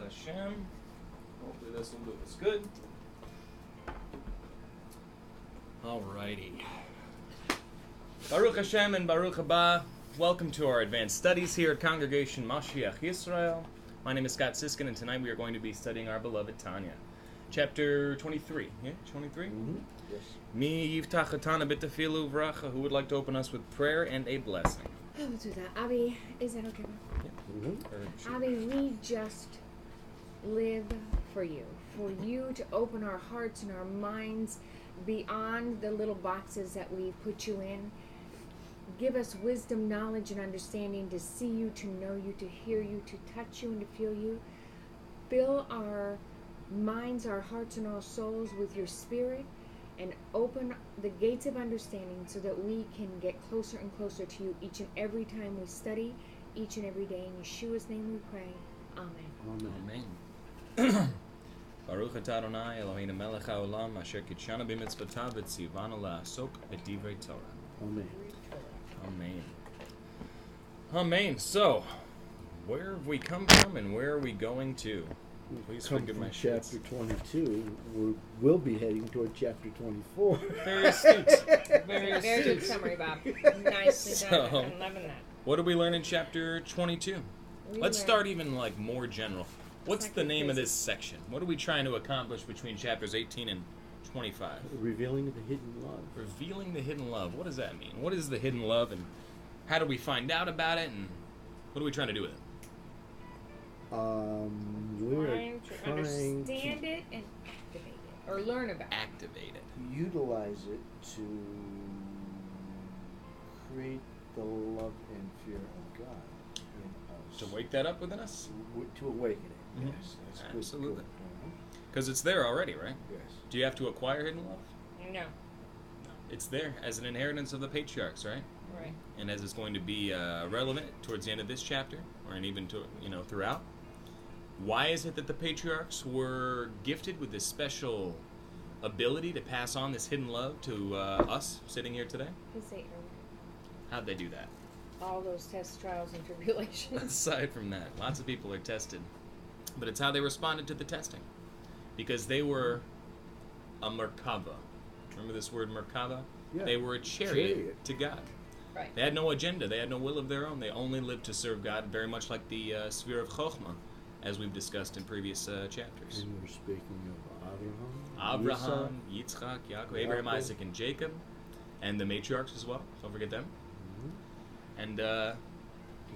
Hashem. Hopefully this will do us good. Alrighty. Baruch Hashem and Baruch Haba. Welcome to our advanced studies here at Congregation Mashiach Yisrael. My name is Scott Siskin, and tonight we are going to be studying our beloved Tanya. Chapter 23. Yeah, 23? Mm-hmm. Yes. Mi yivtach atana b'tefilu v'racha. Who would like to open us with prayer and a blessing? I will do that. Abby, is that okay? Yeah. Mm-hmm. Abby, we just live for you to open our hearts and our minds beyond the little boxes that we put you in. Give us wisdom, knowledge, and understanding to see you, to know you, to hear you, to touch you, and to feel you. Fill our minds, our hearts, and our souls with your spirit, and open the gates of understanding so that we can get closer and closer to you each and every time we study, each and every day. In Yeshua's name we pray. Amen. Amen. Baruch atah Adonai Eloheinu melech haolam asher kitshanu b'mitzvotav v'tzivanu la'asok b'divrei Torah. Amen. Amen. Amen. So, where have we come from and where are we going to? Please Come forgive from my shits. chapter 22. We'll be heading toward chapter 24. Very astute. Very Very good astute. summary, Bob. Nicely done. So- I'm loving that. What did we learn in chapter 22? We Let's learned- start even like more general. What's the Second name of phase. this section? What are we trying to accomplish between chapters 18 and 25? Revealing the hidden love. Revealing the hidden love. What does that mean? What is the hidden love, and how do we find out about it, and what are we trying to do with it? We're Trying to trying understand to it and activate it, or learn about it. Activate it. utilize it to create the love and fear of God in us. To wake that up within us? To awaken it. Mhm. Yes, that's good. Absolutely. Good. Because it's there already, right? Yes. Do you have to acquire hidden love? No. It's there as an inheritance of the patriarchs, right? Right. And as it's going to be relevant towards the end of this chapter, and even to throughout. Why is it that the patriarchs were gifted with this special ability to pass on this hidden love to us sitting here today? Because they earned How'd they do that? all those tests, trials, and tribulations. Aside from that, lots of people are tested, but it's how they responded to the testing, because they were a merkava. Remember this word merkava? Yeah. They were a chariot to God. Right. They had no agenda. They had no will of their own. They only lived to serve God, very much like the sphere of Chokhmah, as we've discussed in previous chapters. And we're speaking of Abraham, Yitzchak, Yaakov, Abraham, Yaakov. Isaac, and Jacob, and the matriarchs as well. Don't forget them. And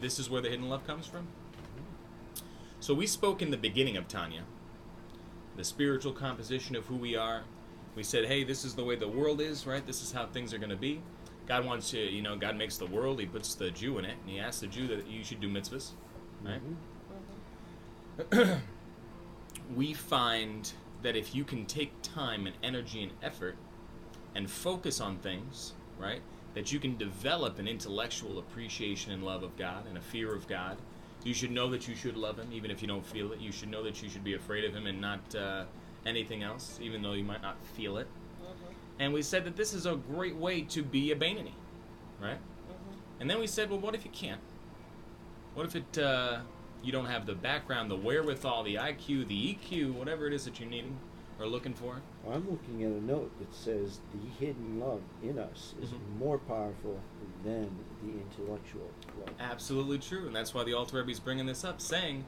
this is where the hidden love comes from. So we spoke in the beginning of Tanya, the spiritual composition of who we are. We said, hey, this is the way the world is, right? This is how things are going to be. God wants to, God makes the world. He puts the Jew in it, and he asks the Jew that you should do mitzvahs, right? We find that if you can take time and energy and effort and focus on things, right, that you can develop an intellectual appreciation and love of God and a fear of God. You should know that you should love him even if you don't feel it. You should know that you should be afraid of him and not anything else, even though you might not feel it. And we said that this is a great way to be a Bainani, right? And then we said, well, what if you can't? What if you don't have the background, the wherewithal, the IQ, the EQ, whatever it is that you're needing or looking for? I'm looking at a note that says the hidden love in us is more powerful than the intellectual love. Absolutely true, and that's why the Alter Rebbe is bringing this up, saying,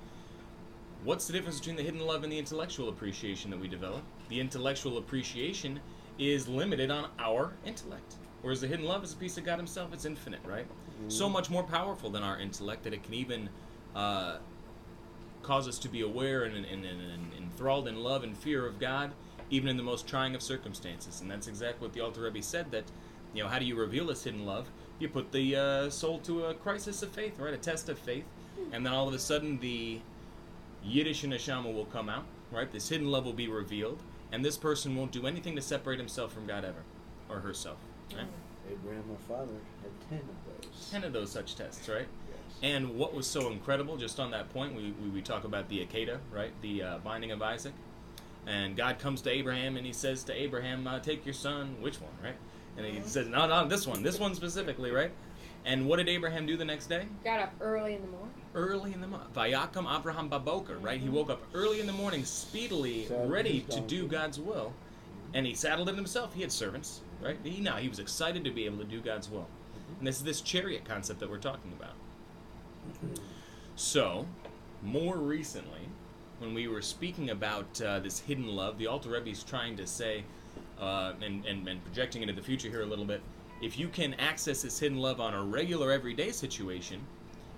what's the difference between the hidden love and the intellectual appreciation that we develop? The intellectual appreciation is limited on our intellect, whereas the hidden love is a piece of God himself. It's infinite, right? So much more powerful than our intellect that it can even cause us to be aware and enthralled in love and fear of God, even in the most trying of circumstances. And that's exactly what the Alter Rebbe said, that, how do you reveal this hidden love? You put the soul to a crisis of faith, right? A test of faith. And then all of a sudden the Yiddish neshama will come out, right? This hidden love will be revealed. And this person won't do anything to separate himself from God ever, or herself, right? Abraham, our father, had 10 of those. 10 of those such tests, right? Yes. And what was so incredible, just on that point, we talk about the Akedah, right? The binding of Isaac. And God comes to Abraham and he says to Abraham, take your son, which one, right? And he says, no, this one specifically, right? And what did Abraham do the next day? Got up early in the morning. early in the morning. Vayakam Abraham Baboker, right? He woke up early in the morning, speedily ready to do God's will. And he saddled it himself. He had servants, right? He was excited to be able to do God's will. And this is this chariot concept that we're talking about. So, more recently, when we were speaking about this hidden love, the Alter Rebbe is trying to say, and projecting into the future here a little bit, if you can access this hidden love on a regular, everyday situation,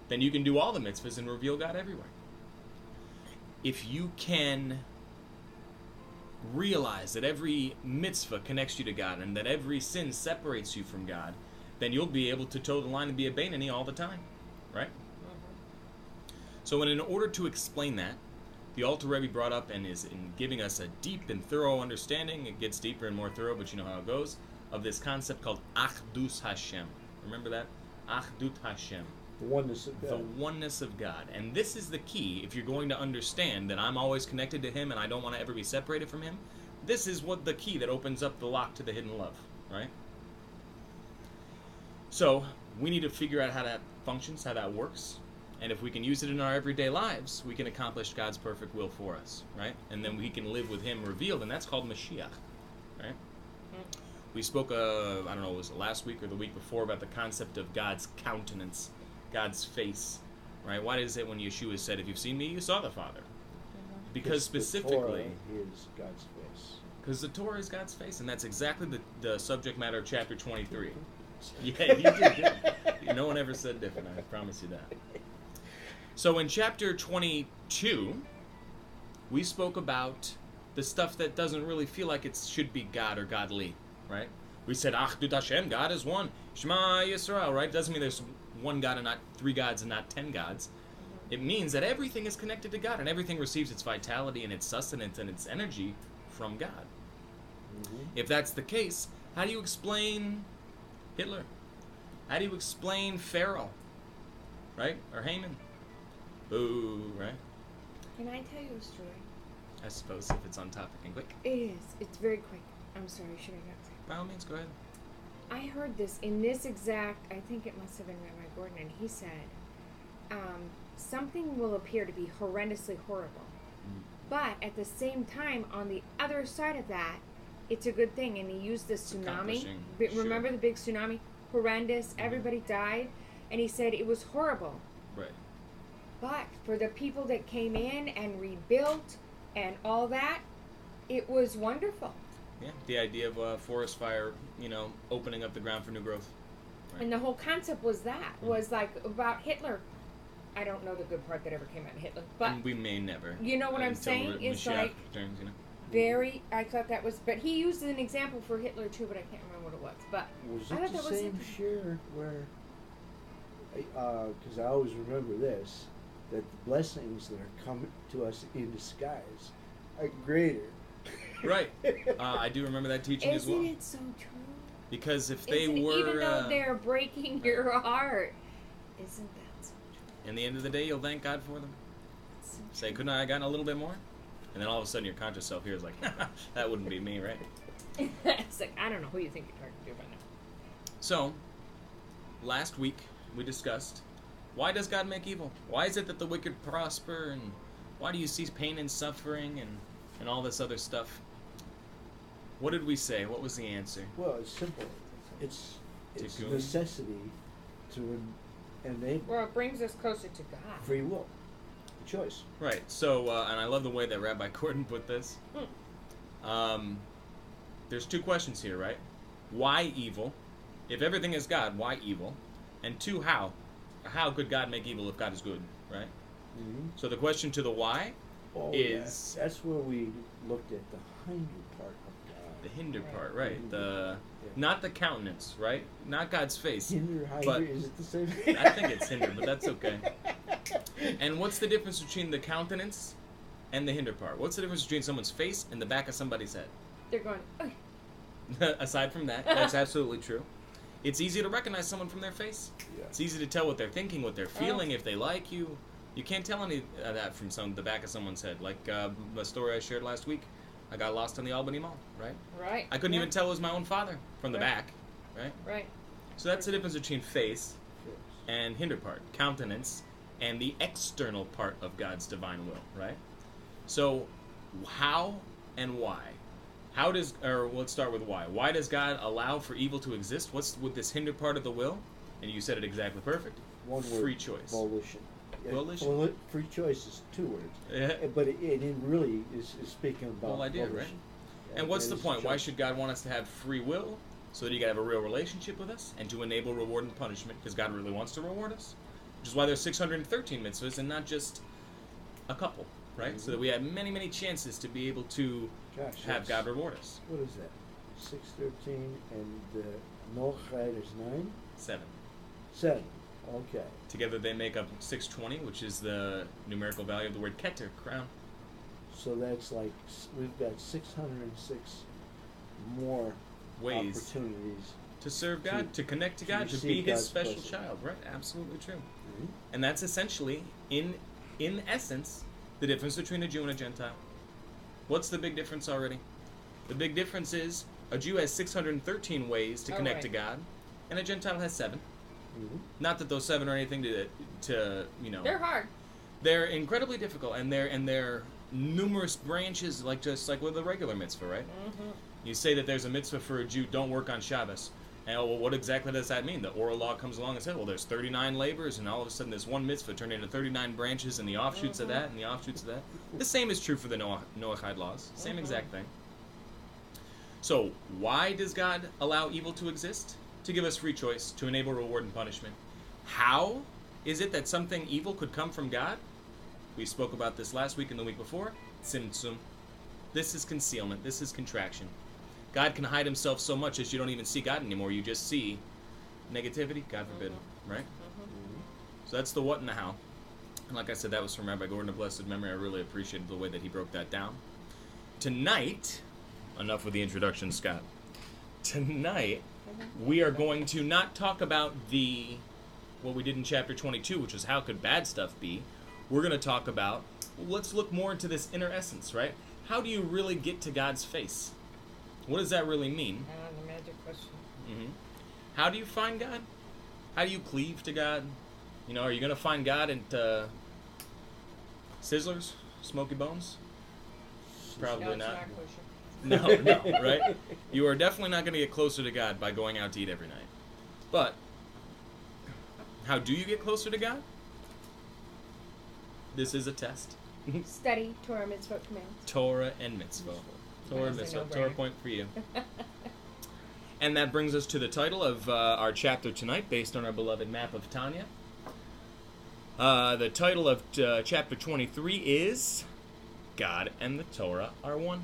then you can do all the mitzvahs and reveal God everywhere. If you can realize that every mitzvah connects you to God and that every sin separates you from God, then you'll be able to toe the line and be a Beinoni all the time, right? So in order to explain that, the Alter Rebbe brought up and is in giving us a deep and thorough understanding, it gets deeper and more thorough, but you know how it goes, of this concept called Achdus Hashem. Remember that? Achdut Hashem. The oneness of God. The oneness of God. And this is the key, if you're going to understand that I'm always connected to Him and I don't want to ever be separated from Him, this is what the key that opens up the lock to the hidden love, right? So, we need to figure out how that functions, how that works, and if we can use it in our everyday lives, we can accomplish God's perfect will for us, right? And then we can live with Him revealed, and that's called Mashiach, right? We spoke, I don't know, was it last week or the week before, about the concept of God's countenance, God's face, right? Why is it when Yeshua said, if you've seen me, you saw the Father? Because specifically, the Torah is God's face. Because the Torah is God's face, and that's exactly the subject matter of chapter 23. Yeah, you did. No one ever said different, I promise you that. So in chapter 22, we spoke about the stuff that doesn't really feel like it should be God or godly, right? We said, Achdut Hashem, God is one. Shema Yisrael, right? Doesn't mean there's one God and not 3 gods and not 10 gods. It means that everything is connected to God and everything receives its vitality and its sustenance and its energy from God. If that's the case, how do you explain Hitler? How do you explain Pharaoh? Right? Or Haman? Boo, right? Can I tell you a story? I suppose if it's on topic and quick. It is. It's very quick. I'm sorry, should I not say? By all means, go ahead. I heard this in this exact, I think it must have been Rabbi Gordon, and he said, something will appear to be horrendously horrible. But at the same time, on the other side of that, it's a good thing. And he used the tsunami. Remember the big tsunami? Horrendous. Everybody died. And he said it was horrible. Right. But for the people that came in and rebuilt and all that, it was wonderful. Yeah, the idea of a forest fire, opening up the ground for new growth. Right. And the whole concept was that, was like about Hitler. I don't know the good part that ever came out of Hitler, but... And we may never. You know what I'm saying? It's like... Returns, Very... I thought that was... But he used an example for Hitler too, but I can't remember what it was. But was I it thought the that was same share where... Because I always remember this, that the blessings that are coming to us in disguise are greater. Right. I do remember that teaching as well. Isn't it so true? Because if they Even were... though they're breaking your heart, isn't that so true? In the end of the day, you'll thank God for them. So Say, couldn't I have gotten a little bit more? And then all of a sudden your conscious self here is like, that wouldn't be me, right? It's like, I don't know who you think you're talking to by now. So, last week we discussed, why does God make evil? Why is it that the wicked prosper? And why do you see pain and suffering and all this other stuff? What did we say? What was the answer? Well, it's simple. It's Tikkun. necessity to enable Well, it brings us closer to God. free will, choice. Right. So, and I love the way that Rabbi Gordon put this. There's 2 questions here, right? Why evil? If everything is God, why evil? And 2, how? How could God make evil if God is good, right? Mm-hmm. So the question to the why is... That's where we looked at the hinder part of God. The hinder part, right? Not the countenance, right? Not God's face. Hinder, hinder, but is it the same thing? I think it's hinder, but that's okay. And what's the difference between the countenance and the hinder part? What's the difference between someone's face and the back of somebody's head? They're going, okay. Aside from that, that's absolutely true. It's easy to recognize someone from their face. Yeah. It's easy to tell what they're thinking, what they're feeling, if they like you. You can't tell any of that from the back of someone's head. Like the story I shared last week. I got lost in the Albany Mall, right? Right. I couldn't even tell it was my own father from the back, right? Right. So that's the difference between face and hinder part, countenance and the external part of God's divine will, right? So, how and why? Let's start with why. Why does God allow for evil to exist? What's with this hinder part of the will? And you said it exactly perfect. One word. Free choice. Volition. Volition? Well, free choice is 2 words. Yeah. But it really is speaking about Whole idea, volition. right? And what's the point? Why should God want us to have free will? So that He can have a real relationship with us and to enable reward and punishment, because God really wants to reward us. Which is why there's 613 mitzvahs and not just a couple, right? Mm-hmm. So that we have many, many chances to be able to have God reward us. What is that? 613 and Noachide is 9? 7. 7. Okay. Together they make up 620, which is the numerical value of the word keter, crown. So that's like we've got 606 more Ways opportunities to serve God, to connect to God, to be receive His God's special blessing. child, right? Absolutely true. Mhm. And that's essentially, in essence, the difference between a Jew and a Gentile. What's the big difference already? The big difference is a Jew has 613 ways to connect to God, and a Gentile has 7. Mhm. Not that those 7 are anything to you know. They're hard. They're incredibly difficult, and they're numerous branches, just like with a regular mitzvah, right? Mm-hmm. You say that there's a mitzvah for a Jew, don't work on Shabbos. And well, what exactly does that mean? The oral law comes along and says, well, there's 39 labors, and all of a sudden this one mitzvah turned into 39 branches, and the offshoots of that, and the offshoots of that. The same is true for the Noachide laws. Same exact thing. So, why does God allow evil to exist? To give us free choice, to enable reward and punishment. How is it that something evil could come from God? We spoke about this last week and the week before. Tzimtzum. This is concealment. This is contraction. God can hide Himself so much as you don't even see God anymore. You just see negativity, God forbid, right? So that's the what and the how. And like I said, that was from Rabbi Gordon of blessed memory. I really appreciated the way that he broke that down. Tonight, enough with the introduction, Scott. Tonight, we are going to not talk about what we did in chapter 22, which is how could bad stuff be. We're going to talk about, let's look more into this inner essence, right? How do you really get to God's face? What does that really mean? The magic question. Mm-hmm. How do you find God? How do you cleave to God? You know, are you going to find God at Sizzlers, Smoky Bones? Probably not. No, right? You are definitely not going to get closer to God by going out to eat every night. But how do you get closer to God? This is a test. Study Torah, mitzvot, commands. Torah and mitzvah. Torah and mitzvah. Torah point for you. And that brings us to the title of our chapter tonight, based on our beloved map of Tanya. The title of chapter 23 is God and the Torah are one.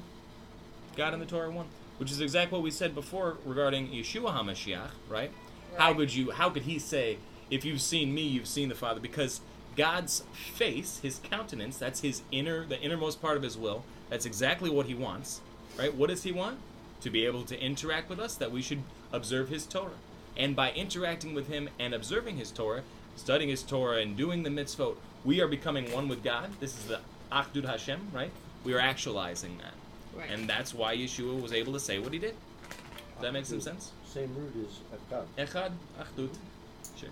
God and the Torah are one. Which is exactly what we said before regarding Yeshua HaMashiach, right? How could he say, if you've seen me, you've seen the Father? Because God's face, His countenance, that's the innermost part of His will. That's exactly what He wants, right? What does He want? To be able to interact with us, that we should observe His Torah. And by interacting with Him and observing His Torah, studying His Torah and doing the mitzvot, we are becoming one with God. This is the Achdut Hashem, right? We are actualizing that. Right. And that's why Yeshua was able to say what He did. Does that make some sense? Same root as Echad. Echad, Achdut. Sure.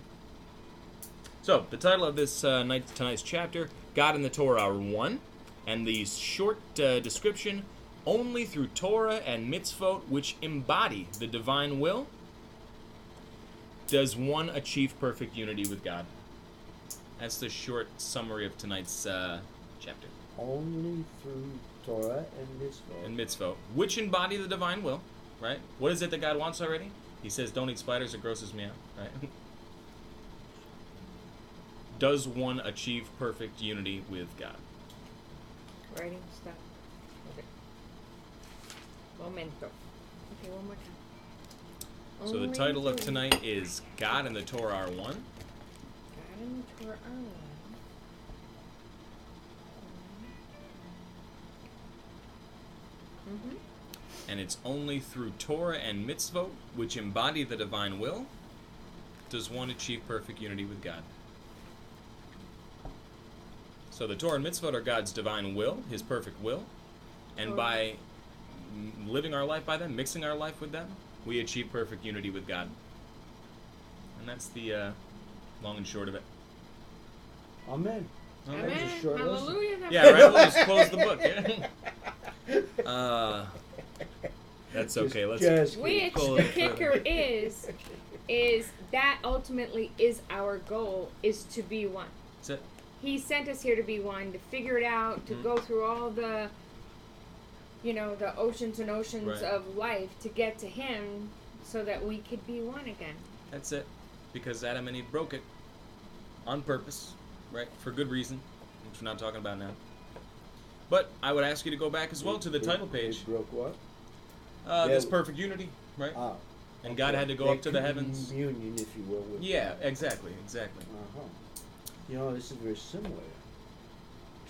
So, the title of this tonight's chapter, God and the Torah are one. And the short description, only through Torah and mitzvot, which embody the divine will, does one achieve perfect unity with God. That's the short summary of tonight's chapter. Only through Torah and mitzvot. And mitzvot, which embody the divine will, right? What is it that God wants already? He says, don't eat spiders, it grosses me out, right? Does one achieve perfect unity with God? Writing stuff. Okay. Momento. Okay, one more time. So the Only title of through tonight is God and the Torah are one. God and the Torah are one. Mm-hmm. And it's only through Torah and mitzvot, which embody the divine will, does one achieve perfect unity with God. So the Torah and mitzvot are God's divine will, His perfect will, and by living our life by them, mixing our life with them, we achieve perfect unity with God. And that's the long and short of it. Amen. Amen. That was a Amen. short lesson. Hallelujah. Yeah, right. We'll just close the book. Yeah. That's okay. Let's. Just Which Pull the it kicker further. is that ultimately is our goal, is to be one. That's it. He sent us here to be one, to figure it out, to go through all the, the oceans and oceans Right. of life to get to him so that we could be one again. That's it. Because Adam and Eve broke it on purpose, right? For good reason, which we're not talking about now. But I would ask you to go back as well to the title page. They broke what? This perfect unity, right? Ah. And God had to go up to the heavens. Communion, if you will. With Yeah, God. exactly. Uh-huh. This is very similar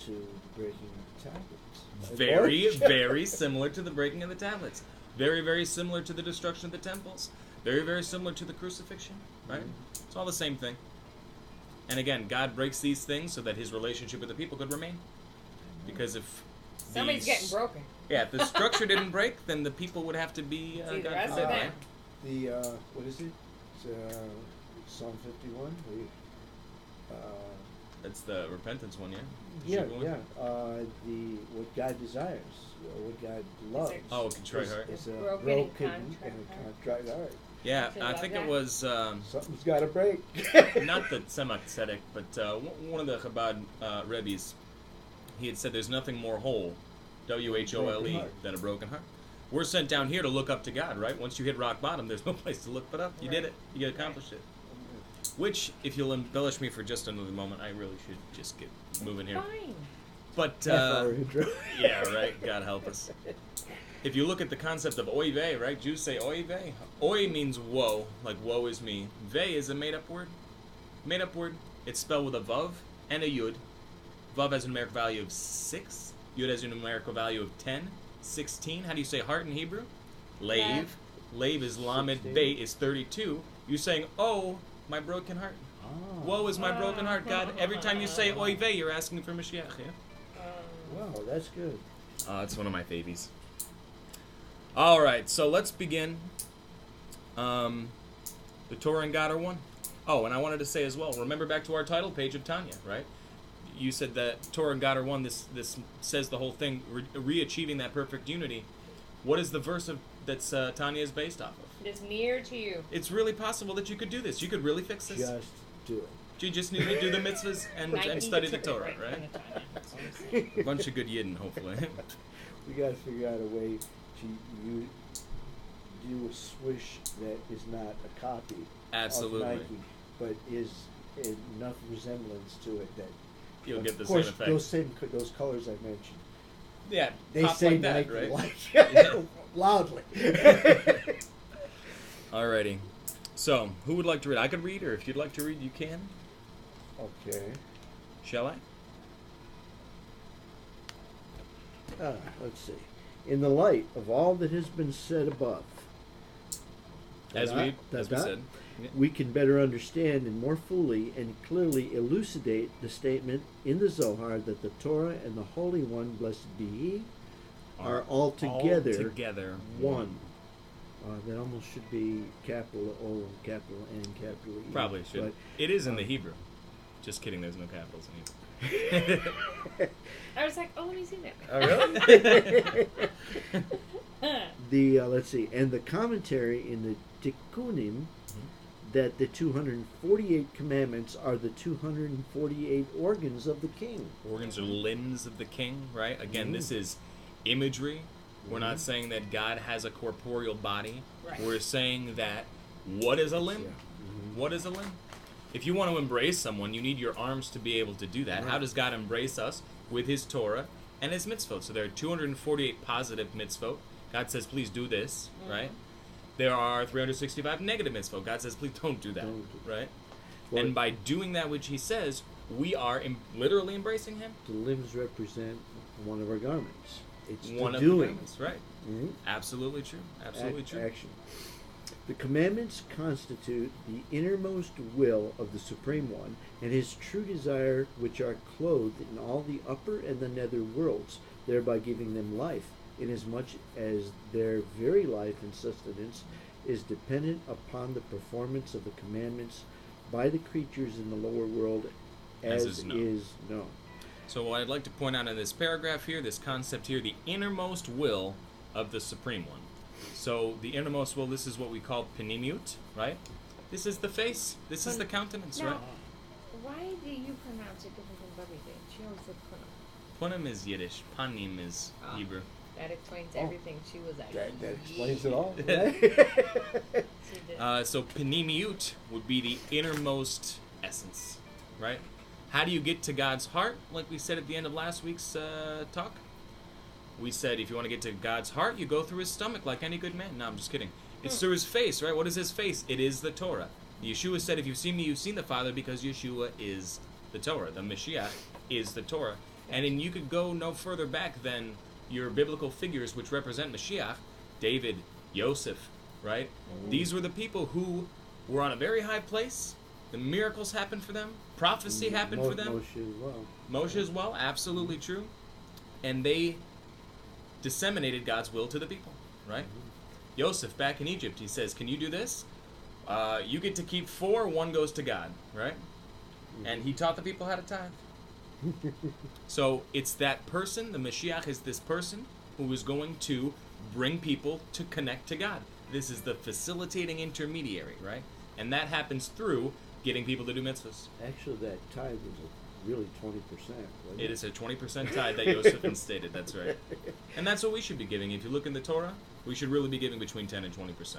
to the breaking of the tablets. Very, Or- very similar to the breaking of the tablets. Very, very similar to the destruction of the temples. Very, very similar to the crucifixion, right? It's all the same thing. And again, God breaks these things so that his relationship with the people could remain. Because if Somebody's getting broken. Yeah, if the structure didn't break, then the people would have to be It's either God us or forbid, them. right? The what is it? It's, Psalm 51. That's the repentance one, yeah? The Yeah, Shiva one? yeah. The what God desires, what God loves. Oh, a contrite heart. Is a Broken broken and and a contrite heart. Yeah, Should I love think that. it was Something's got to break. not the Tzemach but one of the Chabad Rebbes. He had said there's nothing more whole, WHOLE, Broken heart. than a broken heart. We're sent down here to look up to God, right? Once you hit rock bottom, there's no place to look but up. You did it. You accomplished it. Which, if you'll embellish me for just another moment, I really should just get moving here. Fine. But, Half-hour intro. yeah, right. God help us. If you look at the concept of oy vey, right? Jews say oy vey. Oy means woe, like woe is me. Vey is a made-up word. Made-up word. It's spelled with a vav and a yud. Vav has a numeric value of 6. Yud has a numerical value of 10. 16. How do you say heart in Hebrew? Lave. Lave is lamed. 16. Beit is 32. You're saying, oh, my broken heart. Ah. Woe is my broken heart, God. Every time you say oy vey, you're asking for Mashiach, yeah? Wow, that's good. It's one of my babies. All right, so let's begin. The Torah and God are one. Oh, and I wanted to say as well, remember back to our title page of Tanya, right? You said that Torah and God are one. This says the whole thing, re-achieving that perfect unity. What is the verse that's Tanya is based off of? It's near to you. It's really possible that you could do this. You could really fix this. Just do it. You just need to do the mitzvahs and study the Torah, right? A bunch of good yidden, hopefully. We got to figure out a way to do a swish that is not a copy Absolutely. of Nike, but is enough resemblance to it that You'll get the of course, same effect. those colors I mentioned. Yeah, They pop say like that, Nike right? like loudly. Alrighty. So, who would like to read? I could read, or if you'd like to read, you can. Okay. Shall I? Let's see. In the light of all that has been said above, As we said. we can better understand and more fully and clearly elucidate the statement in the Zohar that the Torah and the Holy One, blessed be He, are altogether one. That almost should be capital O, capital N, capital E. Probably should. But, It is in the Hebrew. Just kidding, there's no capitals in Hebrew. I was like, oh, let me see that. Oh, really? Let's see, and the commentary in the Tikkunim that the 248 commandments are the 248 organs of the king. Organs are limbs of the king, right? Again, this is imagery. We're not saying that God has a corporeal body. Right. We're saying that what is a limb? What is a limb? If you want to embrace someone, you need your arms to be able to do that. How does God embrace us? With his Torah and his mitzvot. So there are 248 positive mitzvot. God says, please do this, right? There are 365 negative mitzvot. God says, please don't do that, right? Well, and by doing that which he says, we are literally embracing him. the limbs represent one of our garments. It's One the of the doing. commandments, right? Mhm. Absolutely true. Absolutely true. Action. The commandments constitute the innermost will of the Supreme One and his true desire, which are clothed in all the upper and the nether worlds, thereby giving them life, inasmuch as their very life and sustenance is dependent upon the performance of the commandments by the creatures in the lower world as is known. So what I'd like to point out in this paragraph here, this concept here, the innermost will of the Supreme One. So the innermost will, this is what we call panimiut, right? This is the face. This is the countenance, right? Why do you pronounce it different than Bubby did? She always said punim. Punim is Yiddish. Panim is Hebrew. That explains everything. She was like, that explains it all. So panimiut would be the innermost essence, right? How do you get to God's heart? Like we said at the end of last week's talk. We said if you want to get to God's heart, you go through his stomach like any good man. No, I'm just kidding. It's through his face, right? What is his face? It is the Torah. Yeshua said, if you've seen me, you've seen the Father, because Yeshua is the Torah. The Mashiach is the Torah. And then you could go no further back than your biblical figures which represent Mashiach. David, Yosef, right? These were the people who were on a very high place. The miracles happened for them. Prophecy happened for them. Moshe as well. Moshe as well, absolutely true. And they disseminated God's will to the people, right? Yosef, back in Egypt, he says, can you do this? You get to keep 4, 1 goes to God, right? And he taught the people how to tithe. So it's that person, the Mashiach is this person who is going to bring people to connect to God. This is the facilitating intermediary, right? And that happens through getting people to do mitzvahs. Actually, that tithe was really 20%. It is a 20% tithe that Yosef instated, that's right. And that's what we should be giving. If you look in the Torah, we should really be giving between 10 and 20%.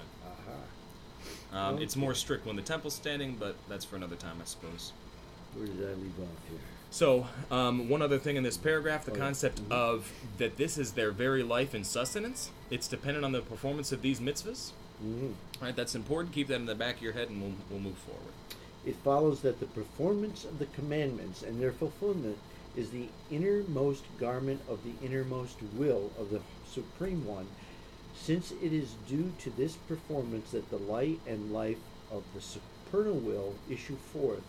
It's more strict when the temple's standing, but that's for another time, I suppose. Where did I leave off here? So, one other thing in this paragraph, the concept of that this is their very life and sustenance. It's dependent on the performance of these mitzvahs. Right, that's important. Keep that in the back of your head, and we'll move forward. It follows that the performance of the commandments and their fulfillment is the innermost garment of the innermost will of the Supreme One, since it is due to this performance that the light and life of the supernal will issue forth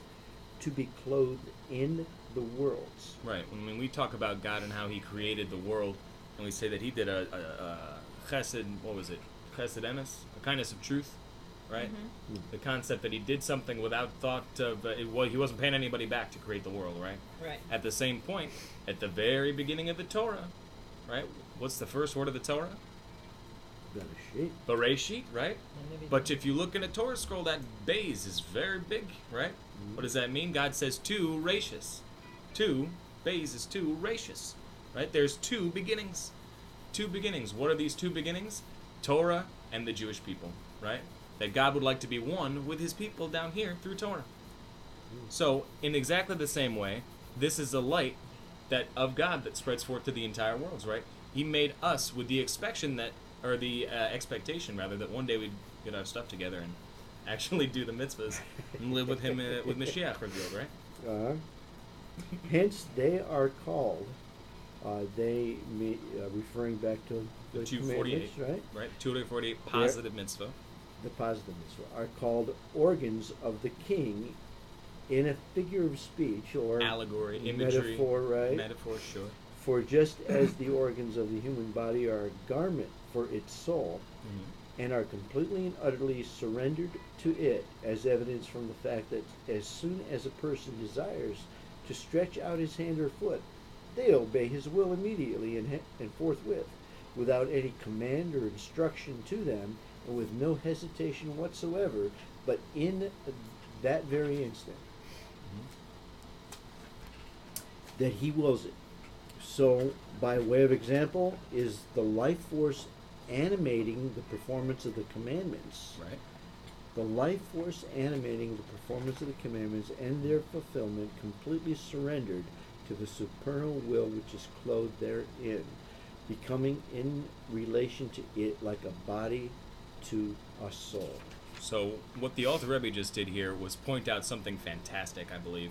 to be clothed in the worlds. Right. When we talk about God and how he created the world, and we say that he did a chesed, what was it? Chesed emes? A kindness of truth, right? The concept that he did something without thought of, he wasn't paying anybody back to create the world, right? Right. At the same point, at the very beginning of the Torah, right? What's the first word of the Torah? Bereshit, right? But if you look in a Torah scroll, that Beis is very big, right? What does that mean? God says two Rashis. Two, Beis is two Rashis, right? There's two beginnings. Two beginnings. What are these two beginnings? Torah and the Jewish people, right? That God would like to be one with his people down here through Torah. So, in exactly the same way, this is a light that of God that spreads forth to the entire world, right? He made us with the expectation that, or the expectation rather, that one day we'd get our stuff together and actually do the mitzvahs and live with him, with Mashiach revealed, right? Hence, they are called. Referring back to the 248, right? 248 positive mitzvah. The positive mitzvah are called organs of the king, in a figure of speech or allegory, imagery, metaphor, right? Metaphor, sure. For just as the organs of the human body are a garment for its soul, and are completely and utterly surrendered to it, as evidence from the fact that as soon as a person desires to stretch out his hand or foot, they obey his will immediately and forthwith, without any command or instruction to them, and with no hesitation whatsoever, but in that very instant that he wills it. So, by way of example, is the life force animating the performance of the commandments. Right. The life force animating the performance of the commandments and their fulfillment completely surrendered to the supernal will which is clothed therein, becoming in relation to it like a body to a soul. So what the Alter Rebbe just did here was point out something fantastic, I believe.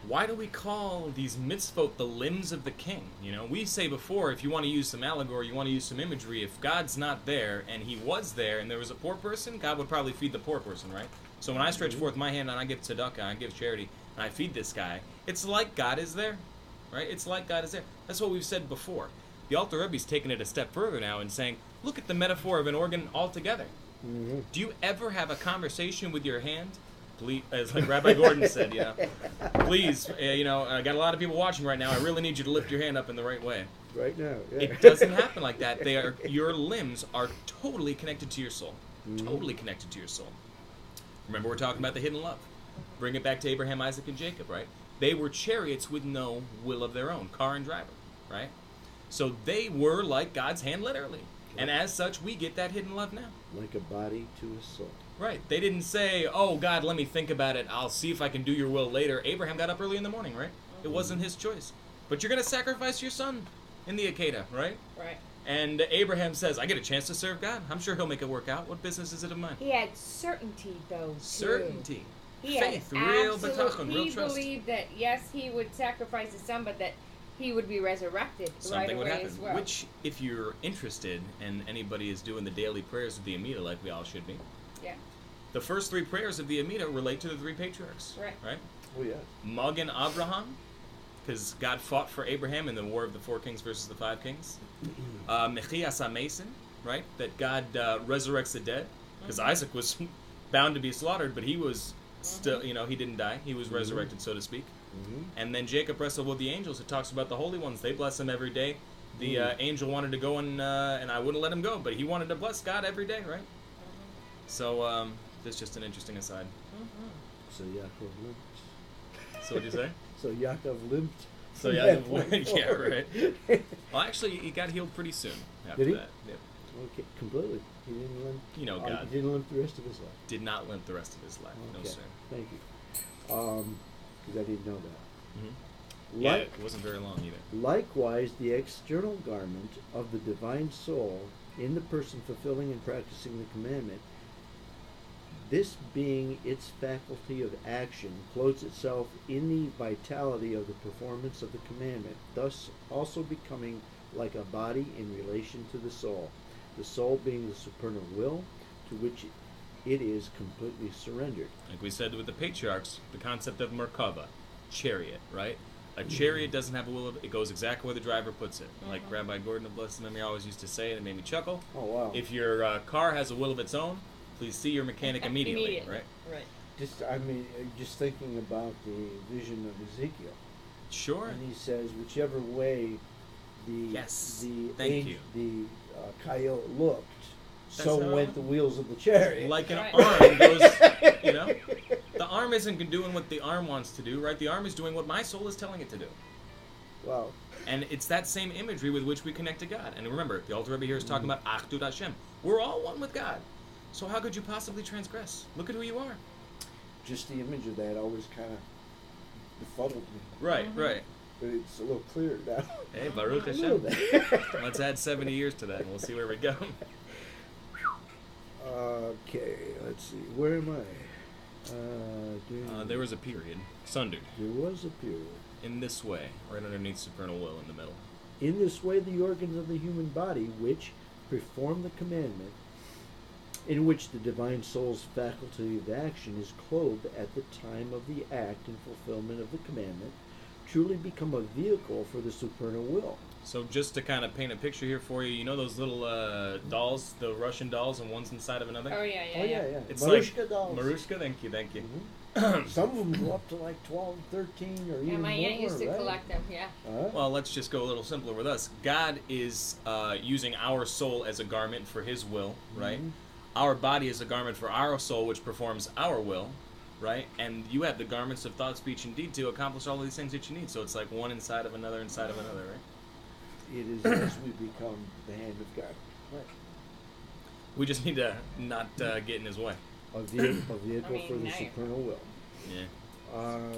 Why do we call these mitzvot the limbs of the king? You know, we say before, if you want to use some allegory, you want to use some imagery, if God's not there and he was there and there was a poor person, God would probably feed the poor person, right? So when I stretch forth my hand and I give tzedakah, I give charity, and I feed this guy, it's like God is there, right? It's like God is there. That's what we've said before. The Alter Rebbe's taking it a step further now and saying, look at the metaphor of an organ altogether. Do you ever have a conversation with your hand please, as like Rabbi Gordon said, please, I got a lot of people watching right now. I really need you to lift your hand up in the right way. Right now. Yeah. It doesn't happen like that. Your limbs are totally connected to your soul. Totally connected to your soul. Remember, we're talking about the hidden love. Bring it back to Abraham, Isaac, and Jacob, right? They were chariots with no will of their own, car and driver, right? So they were like God's hand literally. And as such, we get that hidden love now. Like a body to a soul. Right. They didn't say, oh, God, let me think about it. I'll see if I can do your will later. Abraham got up early in the morning, right? It wasn't his choice. But you're going to sacrifice your son in the Akedah, right? Right. And Abraham says, I get a chance to serve God. I'm sure he'll make it work out. What business is it of mine? He had certainty, though, too. Certainty. He Faith, had real betachon, real he trust. believed that, yes, he would sacrifice his son, but that he would be resurrected Something right would away happen. as well. Which, if you're interested, and anybody is doing the daily prayers of the Amida, like we all should be, Yeah. the first 3 prayers of the Amida relate to the 3 patriarchs. Right. Oh, yeah. Magen Abraham, because God fought for Abraham in the War of the 4 Kings versus the 5 Kings. Mechias HaMason, right? That God resurrects the dead. Because Isaac was bound to be slaughtered, but he was still, he didn't die. He was resurrected, so to speak. And then Jacob wrestled with the angels. It talks about the holy ones. They bless him every day. The angel wanted to go and I wouldn't let him go, but he wanted to bless God every day, right? So that's just an interesting aside. So Yaakov limped. So what'd you say? So Yaakov limped. So yeah, yeah, right. Well, actually, he got healed pretty soon after Did he? that. Yep. Okay, completely. He didn't limp. God He didn't limp the rest of his life. did not limp the rest of his life. Okay. No, sir. Thank you. Because I didn't know that. Yeah, it wasn't very long either. Likewise, the external garment of the divine soul in the person fulfilling and practicing the commandment, this being its faculty of action, clothes itself in the vitality of the performance of the commandment, thus also becoming like a body in relation to the soul being the supernal will to which it is completely surrendered. Like we said with the patriarchs, the concept of Merkava, chariot, right? A chariot doesn't have a will, it goes exactly where the driver puts it. Like Rabbi Gordon of Blessed Memory always used to say, and it made me chuckle. Oh, wow. If your car has a will of its own, please see your mechanic immediately, right? Right. Just thinking about the vision of Ezekiel. Sure. And he says, whichever way the coyote looked, so went the wheels of the chariot. Like an arm goes, the arm isn't doing what the arm wants to do, right? The arm is doing what my soul is telling it to do. Wow. And it's that same imagery with which we connect to God. And remember, the Alter Rebbe here is talking about Achdut Hashem. We're all one with God. So how could you possibly transgress? Look at who you are. Just the image of that always kind of befuddled me. Right. But it's a little clearer now. Hey, Baruch A Hashem. little bit. Let's add 70 years to that, and we'll see where we go. Okay, let's see. Where am I? There was a period, sundered, There was a period. in this way, right underneath supernal will in the middle. In this way, the organs of the human body, which perform the commandment, in which the divine soul's faculty of action is clothed at the time of the act and fulfillment of the commandment, truly become a vehicle for the supernal will. So just to kind of paint a picture here for you, you know those little dolls, the Russian dolls, and one's inside of another? Oh, yeah. It's Marushka like dolls. Marushka, thank you. Some of them go up to like 12, 13, or even My more. aunt used to right? collect them, yeah. Well, let's just go a little simpler with us. God is using our soul as a garment for His will, right? Our body is a garment for our soul, which performs our will, right? And you have the garments of thought, speech, and deed to accomplish all of these things that you need. So it's like one inside of another, right? It is as we become the hand of God. Right. We just need to not get in His way. A vehicle for the now supernal will. Yeah.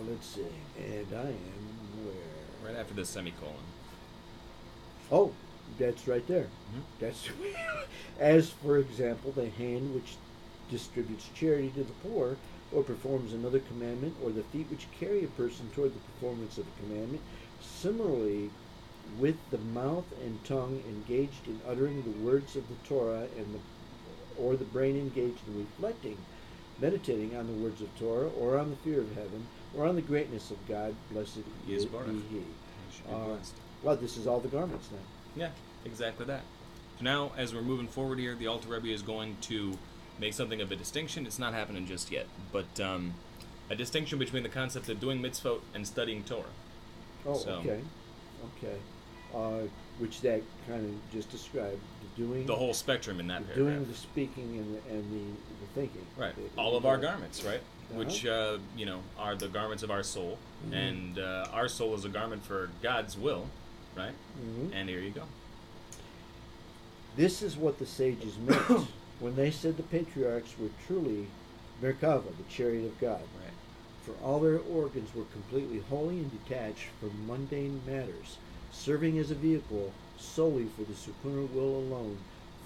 Let's see. And I am where? Right after the semicolon. Oh, that's right there. That's as, for example, the hand which distributes charity to the poor, or performs another commandment, or the feet which carry a person toward the performance of a commandment. Similarly, with the mouth and tongue engaged in uttering the words of the Torah, or the brain engaged in reflecting, meditating on the words of Torah, or on the fear of heaven, or on the greatness of God, blessed be He. Well, this is all the garments now. Yeah, exactly that. So now, as we're moving forward here, the Alter Rebbe is going to make something of a distinction. It's not happening just yet, but a distinction between the concept of doing mitzvot and studying Torah. Oh, So- okay. Which that kind of just described the doing, The whole spectrum in that the paragraph. doing, the speaking, and the thinking. Right. The- All of our garments, right? Uh-huh. Which, are the garments of our soul. Mhm. And our soul is a garment for God's will, right? Mhm. And here you go. This is what the sages meant when they said the patriarchs were truly Merkava, the chariot of God. Right. For all their organs were completely holy and detached from mundane matters, serving as a vehicle solely for the supernal will alone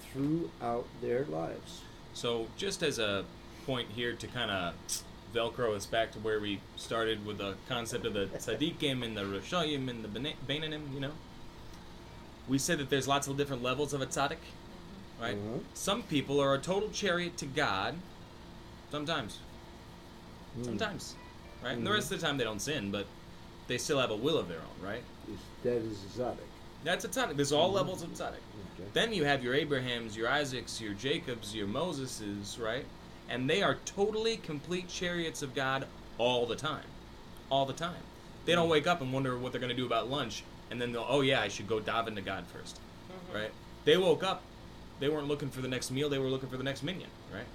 throughout their lives. So, just as a point here to kind of Velcro us back to where we started with the concept of the tzaddikim and the Roshayim and the Beinanim, we said that there's lots of different levels of a tzaddik, right? Uh-huh. Some people are a total chariot to God, sometimes, right? And the rest of the time they don't sin, but they still have a will of their own, right? That is a tzaddik. That's a tzaddik. There's all levels of tzaddik. Okay. Then you have your Abrahams, your Isaacs, your Jacobs, your Moseses, right? And they are totally complete chariots of God all the time. All the time. They don't wake up and wonder what they're going to do about lunch, and then they'll, I should go daven to God first, right? They woke up, they weren't looking for the next meal, they were looking for the next minion, right?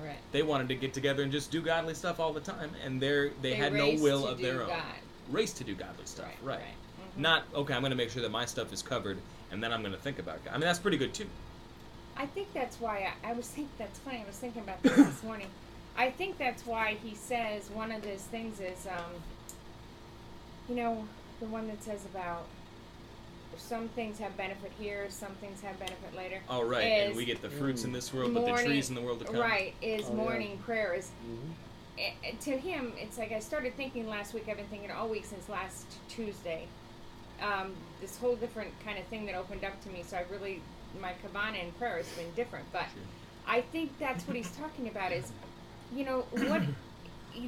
Right. They wanted to get together and just do godly stuff all the time, and they had no race will to of do their own. God. Race to do godly stuff, right? Mhm. Not, I'm going to make sure that my stuff is covered, and then I'm going to think about God. I mean, that's pretty good, too. I think that's why I was thinking, that's funny, I was thinking about this morning. I think that's why he says one of those things is, the one that says about some things have benefit here, some things have benefit later. Oh, right, and we get the fruits in this world, but the trees in the world to come. Right, is morning prayer. Is Mhm. to him, it's like I started thinking last week, I've been thinking all week since last Tuesday, this whole different kind of thing that opened up to me, so I really, my Kabbalah and prayer has been different, but I think that's what he's talking about is, what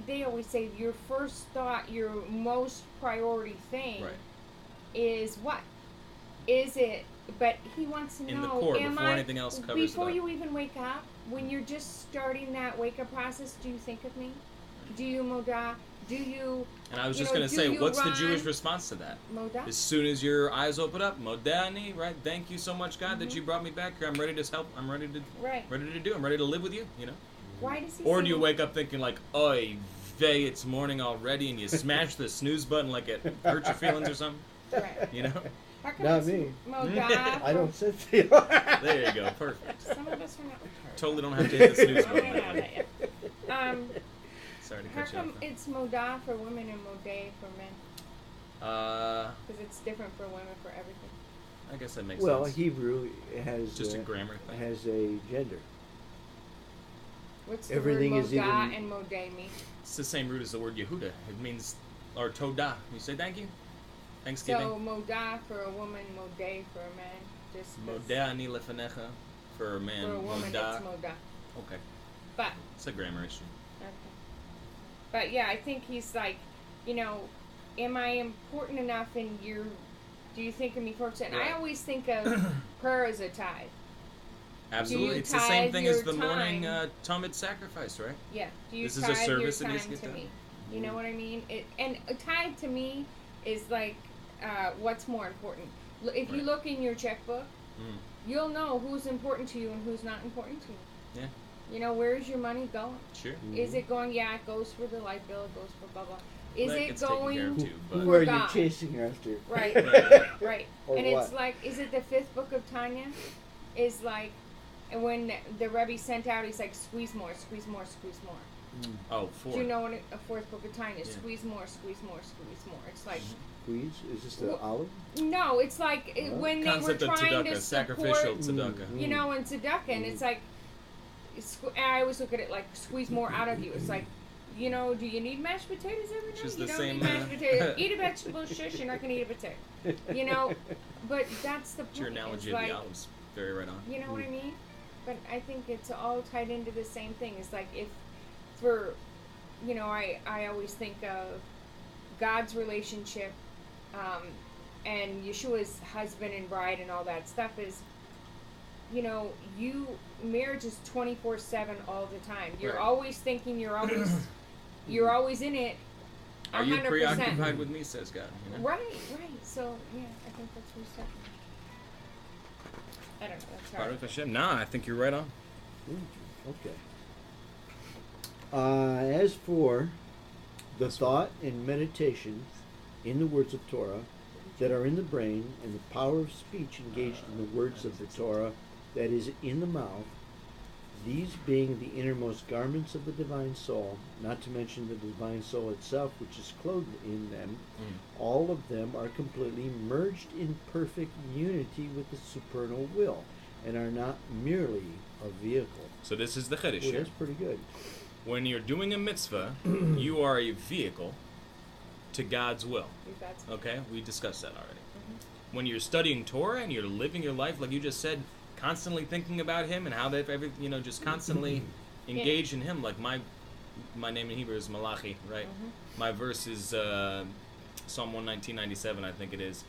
they always say, your first thought, your most priority thing Right. is what? Is it, but he wants to know, In the core, am before I, anything else covers before it up. you even wake up, when you're just starting that wake-up process, do you think of me? Do you moda? Do you, And I was you just know, going to do say, you what's the run? Jewish response to that? moda? As soon as your eyes open up, Modani, right? Thank you so much, God, that you brought me back here. I'm ready to help. I'm ready to Right. do. I'm ready to live with you, Why does he Or say do you wake up thinking like, oy vey, it's morning already, and you smash the snooze button like it hurt your feelings or something, Right. How come Not it's me. moda? I don't sit there. There you go, perfect. Some of us are not retarded. Totally don't have to hit the snooze I button. don't know that yet. Sorry to How cut you off. come it's moda for women and modeh for men? Because it's different for women for everything. I guess that makes Well, sense. Hebrew has Just a grammar thing. has a gender. What's the Everything word is moda even- and modeh mean? It's the same root as the word Yehuda. It means, or Todah. You say thank you? Thanksgiving. So moda for a woman, modeh for a man. Just 'cause Modeh ani lefanecha for a man. for a woman Modah. it's moda. Okay, But it's a grammar issue. okay. But yeah, I think he's like, am I important enough in your? Do you think of me first? And I Right. always think of prayer as a tithe. Absolutely, you it's the same tithe thing as your the morning time? Talmud sacrifice, right? Yeah. Do you This is a tithe service your that needs time to get to done. me? You know what I mean? And a tithe to me is like, what's more important? If you Right. look in your checkbook, Mm. you'll know who's important to you and who's not important to you. Yeah. Where's your money going? Sure. Is it going? Yeah, it goes for the light bill. It goes for blah blah. Is That it gets taken care going? of too, but- Who are you God. chasing after? Right, Right. right. Or And what? it's like, is it the fifth book of Tanya? Is like, and when the Rebbe sent out, he's like, squeeze more, squeeze more, squeeze more. Oh, Do 4. you know what a fourth book of Tanya is? Yeah. Squeeze more, squeeze more, squeeze more. It's like, Squeeze? Is this the Well, olive? no, it's like when they were Concept of trying tzedakah, to sacrificial support, tzedakah. in tzedakah, and it's like, I always look at it like, squeeze more out of you. It's like, do you need mashed potatoes every day? Which is You the don't same, need mashed potatoes. Eat a vegetable, shush, you're not going to eat a potato. But that's the point. Your analogy It's of like, the olives, very right on. you know what I mean? But I think it's all tied into the same thing. It's like if for, I always think of God's relationship and Yeshua's husband and bride and all that stuff is, marriage is 24/7 all the time. You're Right. always thinking, you're always, you're always in it. Are you 100%. preoccupied with me, says God. You know? Right. So, yeah, I think that's reset. I don't know. That's hard. Baruch Hashem. Nah, I think you're right on. Okay. As for the thought and meditation in the words of Torah that are in the brain and the power of speech engaged in the words of the Torah that is in the mouth, these being the innermost garments of the divine soul, not to mention the divine soul itself, which is clothed in them, all of them are completely merged in perfect unity with the supernal will, and are not merely a vehicle. So this is the chiddush here. That's pretty good. When you're doing a mitzvah, you are a vehicle to God's will. Okay? We discussed that already. When you're studying Torah and you're living your life, like you just said, constantly thinking about Him and how they've just constantly engaged in Him. Like my name in Hebrew is Malachi, right? My verse is Psalm 119:97, I think it is.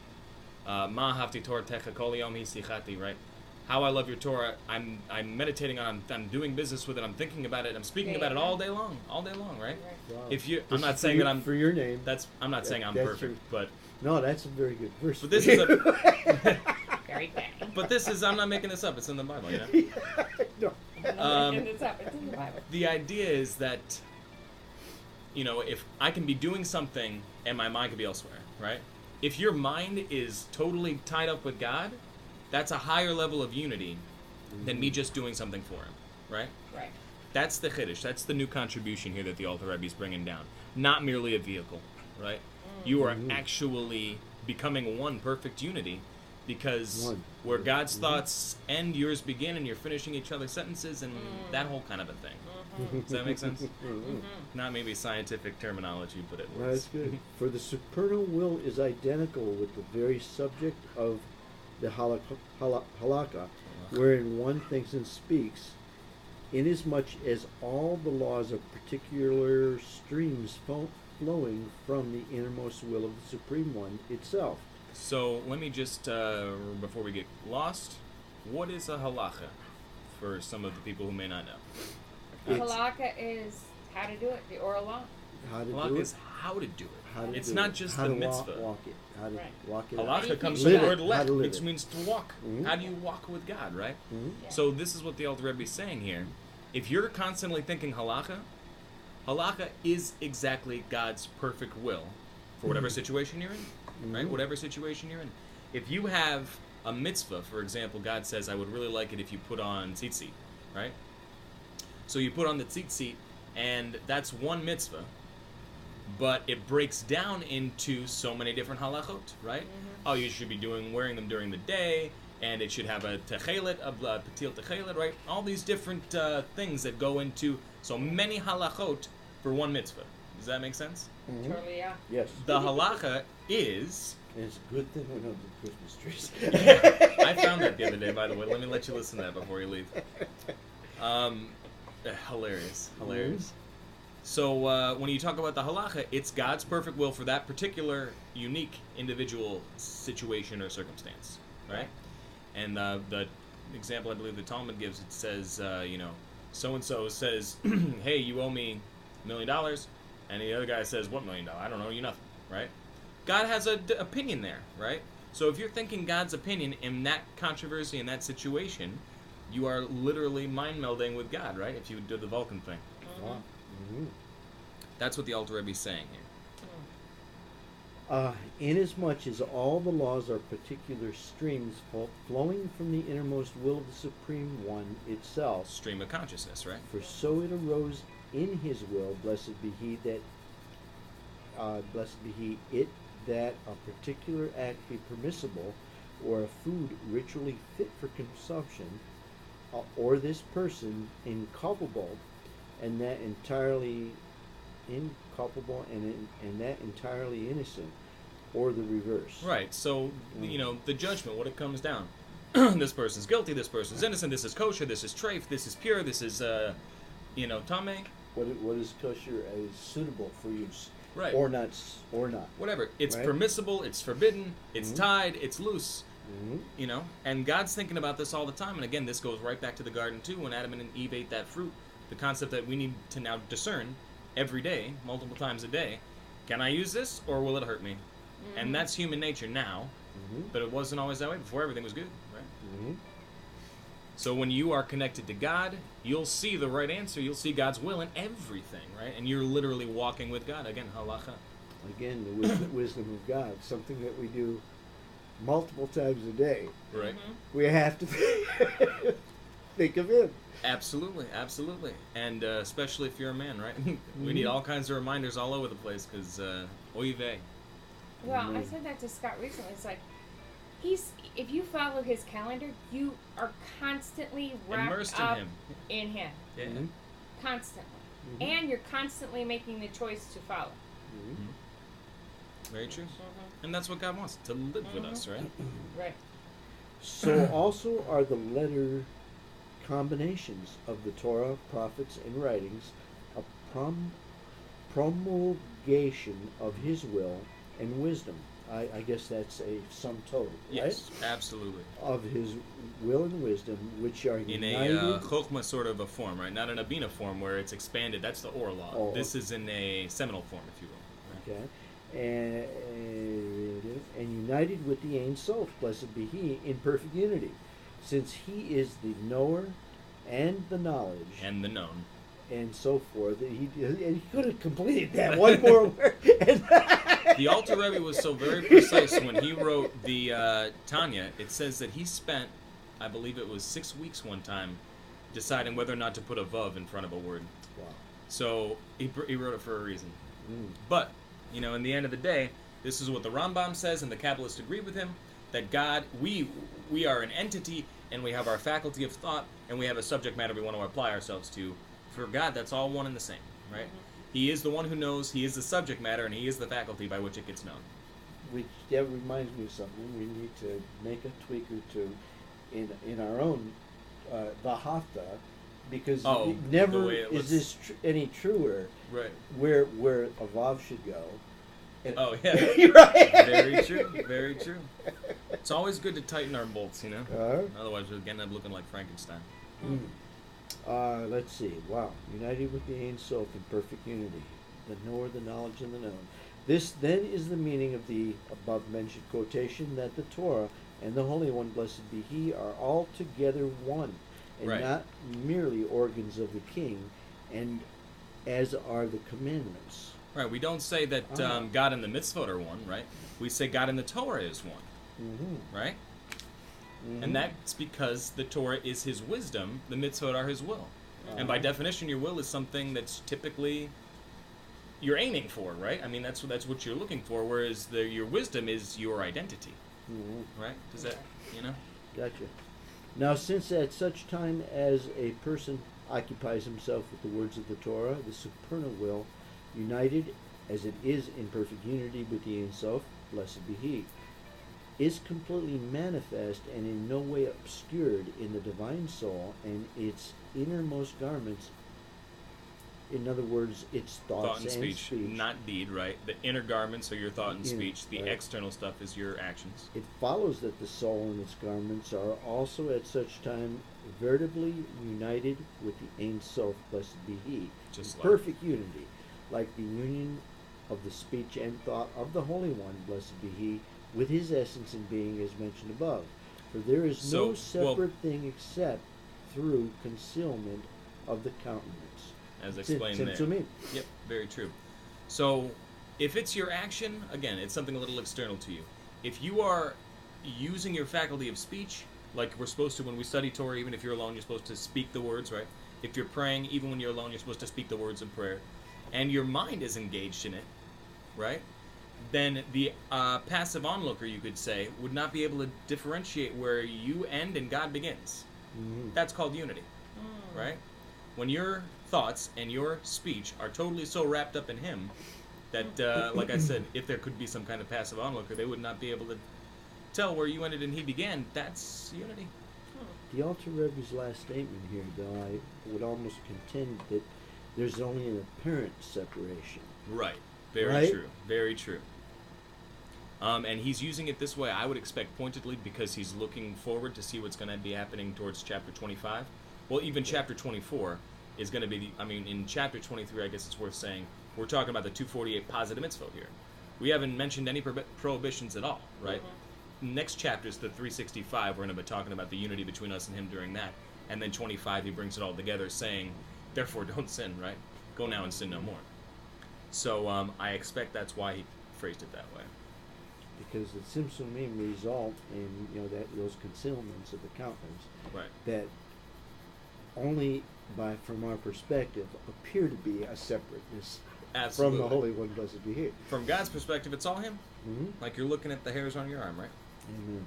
Ma hafti Torah techa kol yom hi sichati, right? How I love your Torah. I'm meditating on. I'm doing business with it. I'm thinking about it. I'm speaking about it all day long, right? Wow. If you, I'm not saying that I'm for your name. I'm not saying I'm perfect, but no, that's a very good verse. But this is a Very good. But this is, I'm not making this up. It's in the Bible, you know. No. I'm not making this up. It's in the Bible. The idea is that, if I can be doing something and my mind can be elsewhere, right? If your mind is totally tied up with God, that's a higher level of unity than me just doing something for Him, right? Right. That's the chiddush. That's the new contribution here that the Alter Rebbe is bringing down. Not merely a vehicle, right? You are actually becoming one perfect unity, because where God's thoughts end, yours begin, and you're finishing each other's sentences, and that whole kind of a thing. Does that make sense? Not maybe scientific terminology, but it works. No, that's good. For the supernal will is identical with the very subject of the halakha, wherein one thinks and speaks, inasmuch as all the laws of particular streams flowing from the innermost will of the Supreme One itself. So let me just, before we get lost, what is a halakha for some of the people who may not know? Halakha is how to do it, the oral law. How to do halakha it. is how to do it. It's do not it. just how the to mitzvah. Walk it. How to walk it. Halakha out. comes from the word How let, to live which it. means to walk. How do you walk with God, right? Yeah. So this is what the Alter Rebbe is saying here. If you're constantly thinking halakha is exactly God's perfect will for whatever situation you're in, right? Whatever situation you're in. If you have a mitzvah, for example, God says, I would really like it if you put on tzitzit, right? So you put on the tzitzit, and that's one mitzvah, but it breaks down into so many different halachot, right? Oh, you should be wearing them during the day, and it should have a techelet, a patil techelet, right? All these different things that go into so many halachot for one mitzvah. Does that make sense? Totally, yeah. Yes. The halacha is... And it's a good thing we don't do Christmas trees. I found that the other day, by the way. Let me let you listen to that before you leave. Hilarious. So when you talk about the halacha, it's God's perfect will for that particular unique individual situation or circumstance, right? And the example I believe the Talmud gives, it says, so-and-so says, hey, you owe me $1 million, and the other guy says, what $1 million? I don't owe you nothing, right? God has an opinion there, right? So if you're thinking God's opinion in that controversy, in that situation, you are literally mind melding with God, right? If you do the Vulcan thing. That's what the Alter Rebbe is saying here. Inasmuch as all the laws are particular streams flowing from the innermost will of the Supreme One itself. Stream of consciousness, right? For so it arose in His will, blessed be He that a particular act be permissible, or a food ritually fit for consumption, or this person inculpable, and that entirely inculpable and that entirely innocent, or the reverse. Right. So the judgment, what it comes down. This person's guilty. This person's innocent. This is kosher. This is treif. This is pure. This is tameh. What is kosher is suitable for use. Right. Or not. Whatever. It's right? permissible, it's forbidden, it's tied, it's loose. And God's thinking about this all the time. And again, this goes right back to the garden too, when Adam and Eve ate that fruit. The concept that we need to now discern every day, multiple times a day. Can I use this, or will it hurt me? And that's human nature now, but it wasn't always that way before. Everything was good, right? So when you are connected to God, you'll see the right answer. You'll see God's will in everything, right? And you're literally walking with God. Again, halacha. Again, the wisdom of God, something that we do multiple times a day. Right. We have to think of Him. Absolutely, absolutely. And especially if you're a man, right? We need all kinds of reminders all over the place because, oy vey. Well, I said that to Scott recently. It's like, if you follow his calendar, you are constantly wrapped Immersed up in him. in him. Yeah. Constantly. And you're constantly making the choice to follow. Very true. And that's what God wants, to live with us, right? Right. So also are the letter combinations of the Torah, prophets, and writings, a promulgation of His will and wisdom. I guess that's a sum total, right? Yes, absolutely. Of His will and wisdom, which are In united. a chokhmah sort of a form, right? Not an abina form where it's expanded. That's the oral law. Oh. This is in a seminal form, if you will. Right? Okay. And united with the Ein Sof, blessed be He, in perfect unity, since He is the knower and the knowledge And the known. and so forth. He could have completed that one more word. The Alter Rebbe was so very precise when he wrote the Tanya. It says that he spent, I believe it was 6 weeks one time, deciding whether or not to put a vav in front of a word. Wow. So he wrote it for a reason. But, in the end of the day, this is what the Rambam says, and the Kabbalists agree with him, that God, we are an entity, and we have our faculty of thought, and we have a subject matter we want to apply ourselves to. For God, that's all one and the same, right? He is the one who knows, He is the subject matter, and He is the faculty by which it gets known. That reminds me of something. We need to make a tweak or two in our own Vahafta, because never is this any truer. Right. Where a vav should go. And Right. Very true. Very true. It's always good to tighten our bolts, Otherwise, we're going to end up looking like Frankenstein. Let's see. Wow. United with the Ein Sof in perfect unity. The knower, the knowledge, and the known. This then is the meaning of the above-mentioned quotation, that the Torah and the Holy One, blessed be He, are all together one, and not merely organs of the King, and as are the commandments. Right. We don't say that God and the mitzvot are one, right? We say God and the Torah is one, right? And that's because the Torah is His wisdom, the mitzvot are His will. And by definition, your will is something that's typically you're aiming for, right? I mean, that's what you're looking for, whereas your wisdom is your identity, right? Does that, Gotcha. Now, since at such time as a person occupies himself with the words of the Torah, the supernal will, united as it is in perfect unity with the Ein Sof, blessed be He, is completely manifest and in no way obscured in the divine soul and its innermost garments. In other words, its thoughts and speech. Not deed, right? The inner garments are your thought and speech. The external stuff is your actions. It follows that the soul and its garments are also at such time veritably united with the Ein Sof, blessed be He, Just in perfect unity, like the union of the speech and thought of the Holy One, blessed be He, with His essence and being, as mentioned above. For there is no separate thing except through concealment of the countenance. As explained there. Yep, very true. So, if it's your action, again, it's something a little external to you. If you are using your faculty of speech, like we're supposed to when we study Torah, even if you're alone, you're supposed to speak the words, right? If you're praying, even when you're alone, you're supposed to speak the words of prayer. And your mind is engaged in it, right? Then the passive onlooker, you could say, would not be able to differentiate where you end and God begins. That's called unity, right? When your thoughts and your speech are totally so wrapped up in Him that, like I said, if there could be some kind of passive onlooker, they would not be able to tell where you ended and He began. That's unity. The Alter Rebbe's last statement here, though, I would almost contend that there's only an apparent separation. Right. Very true. Very true. And he's using it this way, I would expect pointedly, because he's looking forward to see what's going to be happening towards chapter 25. Well, even chapter 24 is going to be, in chapter 23, I guess it's worth saying, we're talking about the 248 positive mitzvot here. We haven't mentioned any prohibitions at all, right? Next chapter is the 365. We're going to be talking about the unity between us and him during that. And then 25, he brings it all together, saying, therefore don't sin, right? Go now and sin no more. So I expect that's why he phrased it that way. Because the Tzimtzumim result in those concealments of the countenance, right? That only from our perspective appear to be a separateness. Absolutely. From the Holy One, blessed be He. From God's perspective, it's all Him. Like you're looking at the hairs on your arm, right? Amen.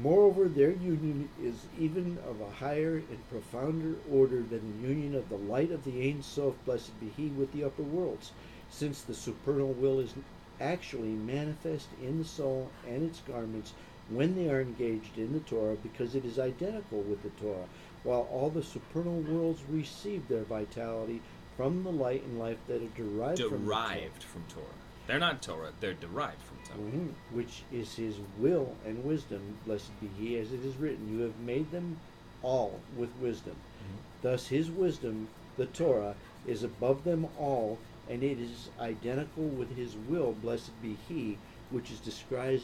Moreover, their union is even of a higher and profounder order than the union of the light of the Ein Sof, blessed be He, with the upper worlds, since the supernal will is actually manifest in the soul and its garments when they are engaged in the Torah, because it is identical with the Torah, while all the supernal worlds receive their vitality from the light and life that are derived from Torah. They're not Torah, they're derived from Torah. Which is His will and wisdom, blessed be He, as it is written, you have made them all with wisdom. Thus His wisdom, the Torah, is above them all, and it is identical with His will, blessed be He, which is described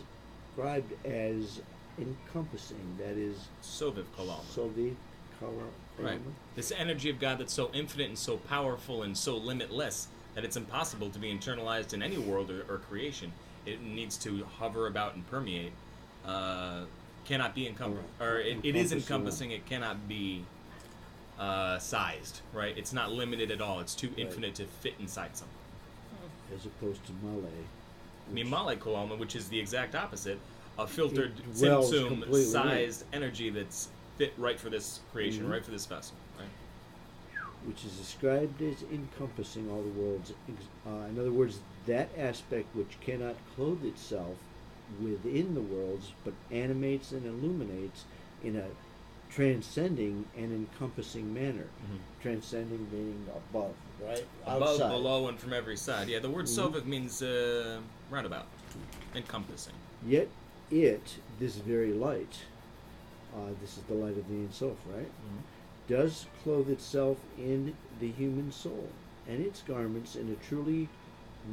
as encompassing, that is Soviv Kolam. Soviv Kolam. Right. This energy of God that's so infinite and so powerful and so limitless that it's impossible to be internalized in any world or creation. It needs to hover about and permeate. Cannot be it is encompassing. It cannot be sized. Right. It's not limited at all. It's too infinite to fit inside something. As opposed to Male Kolama, which is the exact opposite, a filtered Tzimtzum sized energy that's fit right for this creation, right for this vessel, right? Which is described as encompassing all the worlds. In other words, that aspect which cannot clothe itself within the worlds, but animates and illuminates in a transcending and encompassing manner. Transcending meaning above, right? Above, below, and from every side. Yeah, the word Soviv means roundabout, encompassing. Yet this very light, this is the light of the Ein Sof, right? Does clothe itself in the human soul and its garments in a truly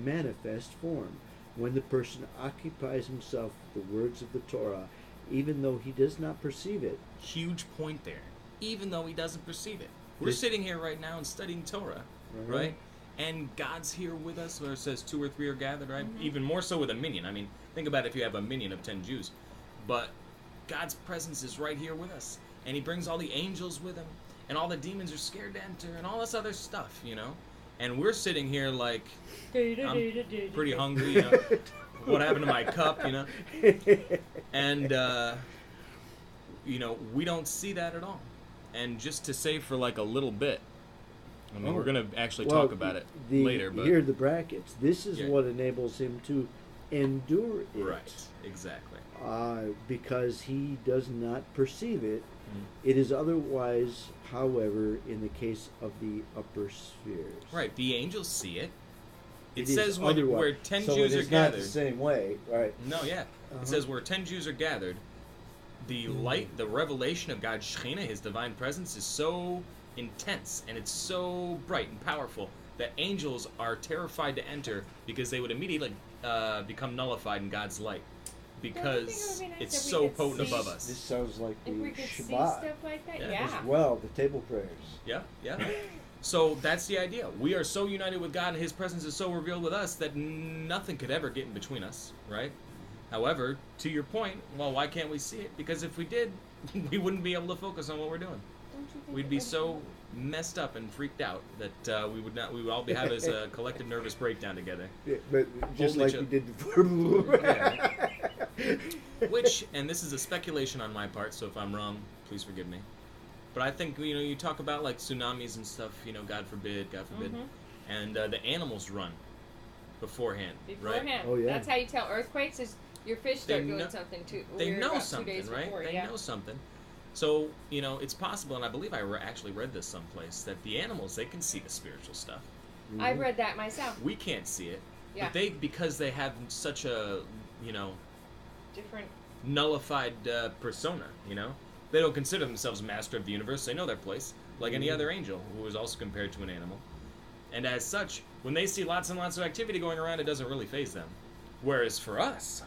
manifest form when the person occupies himself with the words of the Torah, even though he does not perceive it. Huge point there. Even though he doesn't perceive it. We're sitting here right now and studying Torah, right? And God's here with us, where it says 2 or 3 are gathered, right? Even more so with a minyan. Think about if you have a minyan of 10 Jews. But God's presence is right here with us. And He brings all the angels with Him. And all the demons are scared to enter. And all this other stuff, And we're sitting here like, I'm pretty hungry, What happened to my cup, And, we don't see that at all. And just to say for like a little bit, we're going to actually talk about it later. But here are the brackets. This is what enables him to endure it. Right, exactly. Because he does not perceive it. It is otherwise, however, in the case of the upper spheres. Right, the angels see it. It says where 10 Jews are gathered. Not the same way, right? No, yeah. It says where 10 Jews are gathered, the light, the revelation of God's Shekhinah, His divine presence, is so intense and it's so bright and powerful that angels are terrified to enter because they would immediately become nullified in God's light. Because it's so potent above us. This sounds like the we could see Shabbat stuff like that. as well, the table prayers. Yeah. So that's the idea. We are so united with God and His presence is so revealed with us that nothing could ever get in between us, right? However, to your point, well, why can't we see it? Because if we did, we wouldn't be able to focus on what we're doing. We'd be so messed up and freaked out that we would all have as a collective nervous breakdown together. Yeah, but just like we did before. Which, and this is a speculation on my part, so if I'm wrong, please forgive me. But I think, you talk about like tsunamis and stuff, God forbid, and the animals run beforehand, right? Oh, yeah. That's how you tell earthquakes is your fish start doing something too. They know something, right? They know something. So, it's possible, and I believe I actually read this someplace, that the animals, they can see the spiritual stuff. I've read that myself. We can't see it. Yeah. But because they have such a, different nullified persona, they don't consider themselves master of the universe. They know their place. like any other angel, who was also compared to an animal. And as such, when they see lots and lots of activity going around, it doesn't really faze them. Whereas for us,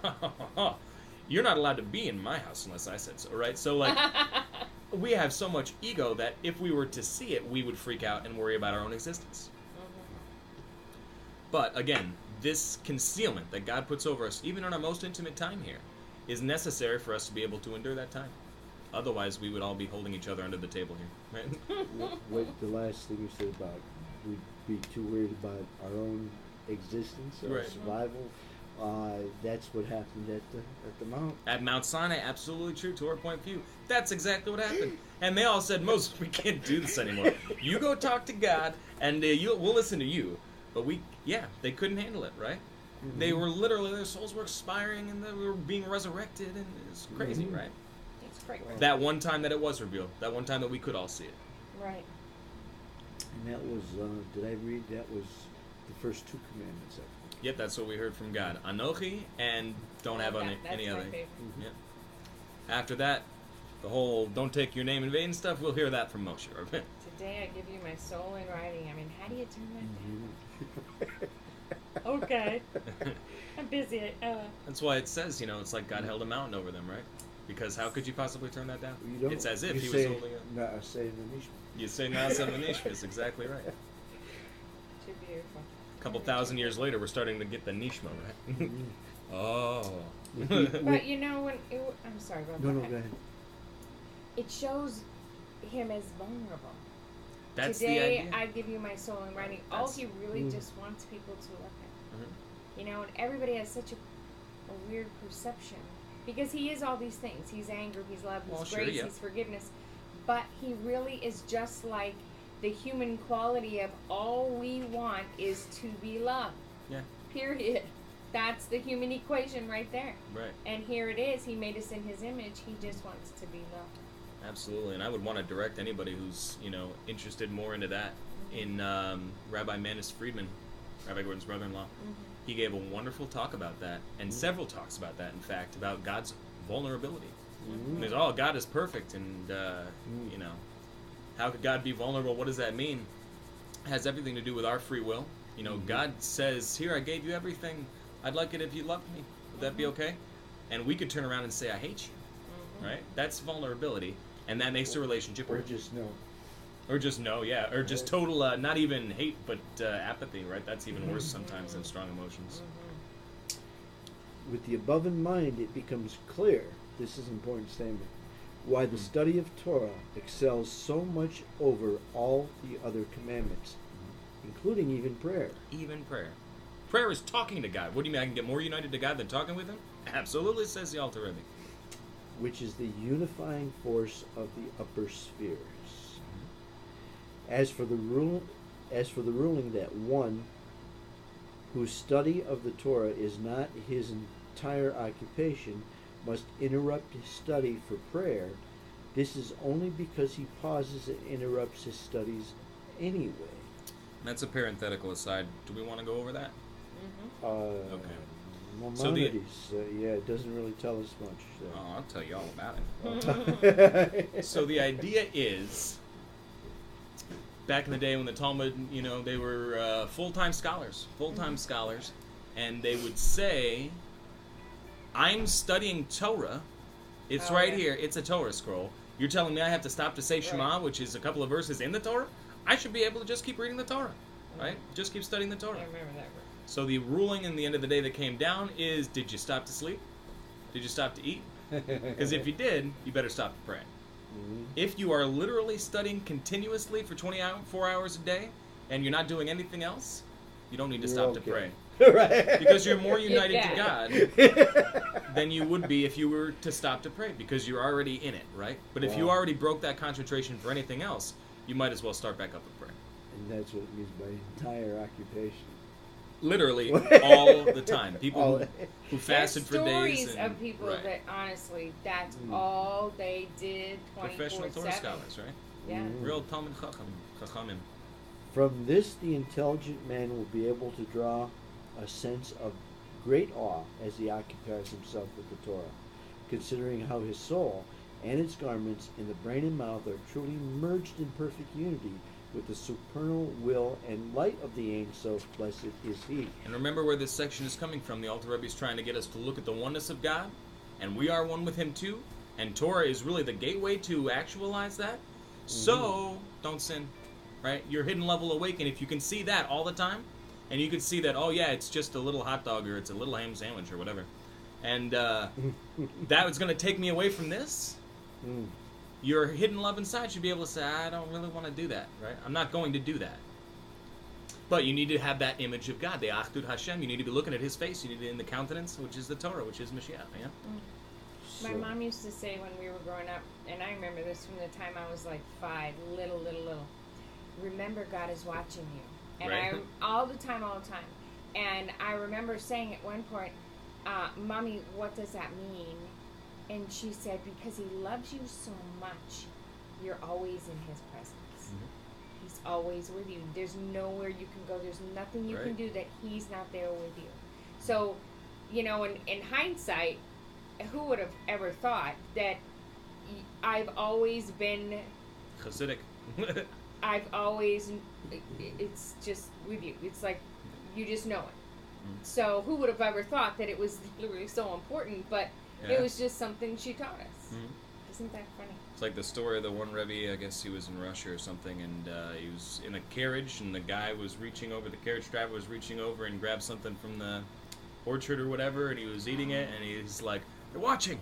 you're not allowed to be in my house unless I said so, right? So, like, we have so much ego that if we were to see it, we would freak out and worry about our own existence. But, again, this concealment that God puts over us, even in our most intimate time here, is necessary for us to be able to endure that time. Otherwise, we would all be holding each other under the table here, right? What the last thing you said about we'd be too worried about our own existence or Right. survival. That's what happened at the mount. At Mount Sinai, absolutely true to our point of view. That's exactly what happened. And they all said, Moses, we can't do this anymore. You go talk to God, and we'll listen to you. But they couldn't handle it, right? Mm-hmm. They were literally, their souls were expiring, and they were being resurrected, and it's crazy, right? It's great. That one time that it was revealed, that one time that we could all see it. Right. And that was, did I read, that was the first two commandments. Yep, that's what we heard from God. Anochi, and don't have any other. Mm-hmm. Yep. After that, the whole don't take your name in vain stuff, we'll hear that from Moshe. Today I give you my soul in writing. I mean, how do you turn that down? Mm-hmm. Okay. I'm busy. That's why it says, it's like God held a mountain over them, right? Because how could you possibly turn that down? You don't, it's as if he say, was holding it. You say Nasa Manish, is exactly right. Too beautiful. A couple thousand years later, we're starting to get the Nishma, right? Mm-hmm. Oh. But when I'm sorry about that. No, go ahead. It shows him as vulnerable. That's Today, the idea. I give you my soul in writing. All he really just wants people to love him. Mm-hmm. And everybody has such a weird perception. Because he is all these things. He's anger, he's love, he's grace, he's forgiveness. But he really is just like the human quality of all we want is to be loved. Yeah. Period. That's the human equation right there. Right. And here it is. He made us in his image. He just wants to be loved. Absolutely. And I would want to direct anybody who's, interested more into that. In Rabbi Manis Friedman, Rabbi Gordon's brother-in-law, he gave a wonderful talk about that, and several talks about that, in fact, about God's vulnerability. And he's, God is perfect, and, how could God be vulnerable? What does that mean? It has everything to do with our free will. God says, here, I gave you everything. I'd like it if you loved me. Would that be okay? And we could turn around and say, I hate you. Right? That's vulnerability, and that makes the relationship work. Or just no. Or just no, yeah. Or just total, not even hate, but apathy, right? That's even worse sometimes than strong emotions. With the above in mind, it becomes clear, this is an important statement, why the study of Torah excels so much over all the other commandments, including even prayer. Even prayer. Prayer is talking to God. What do you mean, I can get more united to God than talking with Him? Absolutely, says the Alter Rebbe. Which is the unifying force of the upper spheres. As for the ruling that one whose study of the Torah is not his entire occupation must interrupt his study for prayer, this is only because he pauses and interrupts his studies anyway. That's a parenthetical aside. Do we want to go over that? Okay. Maimonides, it doesn't really tell us much. So. Oh, I'll tell you all about it. So the idea is, back in the day when the Talmud, they were full-time scholars, and they would say, I'm studying Torah. It's here. It's a Torah scroll. You're telling me I have to stop to say Shema, which is a couple of verses in the Torah? I should be able to just keep reading the Torah, right? Just keep studying the Torah. I remember that. So the ruling in the end of the day that came down is, did you stop to sleep? Did you stop to eat? Because if you did, you better stop to pray. If you are literally studying continuously for 24 hours a day, and you're not doing anything else, you don't need to stop to pray. Right. Because you're more united to God than you would be if you were to stop to pray, because you're already in it, right? But if you already broke that concentration for anything else, you might as well start back up and pray. And that's what it means by entire occupation. Literally all the time. People who fasted for days. Stories of people that honestly, that's all they did 24/7. Professional Torah scholars, right? Yeah. Real Talmud Chachamim. From this, the intelligent man will be able to draw a sense of great awe as he occupies himself with the Torah, considering how his soul and its garments in the brain and mouth are truly merged in perfect unity with the supernal will and light of the Ein Sof, blessed is He. And remember where this section is coming from. The Alter Rebbe is trying to get us to look at the oneness of God, and we are one with Him too, and Torah is really the gateway to actualize that. So, don't sin, right? Your hidden level awaken, if you can see that all the time, and you can see that, oh yeah, it's just a little hot dog, or it's a little ham sandwich, or whatever, and that was going to take me away from this, your hidden love inside should be able to say, I don't really want to do that, right? I'm not going to do that. But you need to have that image of God, the Achdut Hashem. You need to be looking at His face. You need it in the countenance, which is the Torah, which is Mashiach, yeah? My mom used to say when we were growing up, and I remember this from the time I was like 5, little. Remember, God is watching you. And Right. all the time. And I remember saying at one point, Mommy, what does that mean? And she said, because He loves you so much, you're always in His presence. He's always with you. There's nowhere you can go. There's nothing you can do that He's not there with you. So, in hindsight, who would have ever thought that I've always been Chassidic. it's just with you. It's like you just know it. So who would have ever thought that it was literally so important, but it was just something she taught us. Isn't that funny? It's like the story of the one Rebbe, I guess he was in Russia or something, and he was in a carriage, and the guy was reaching over, the carriage driver was reaching over and grabbed something from the orchard or whatever, and he was eating it, and he's like, they're watching.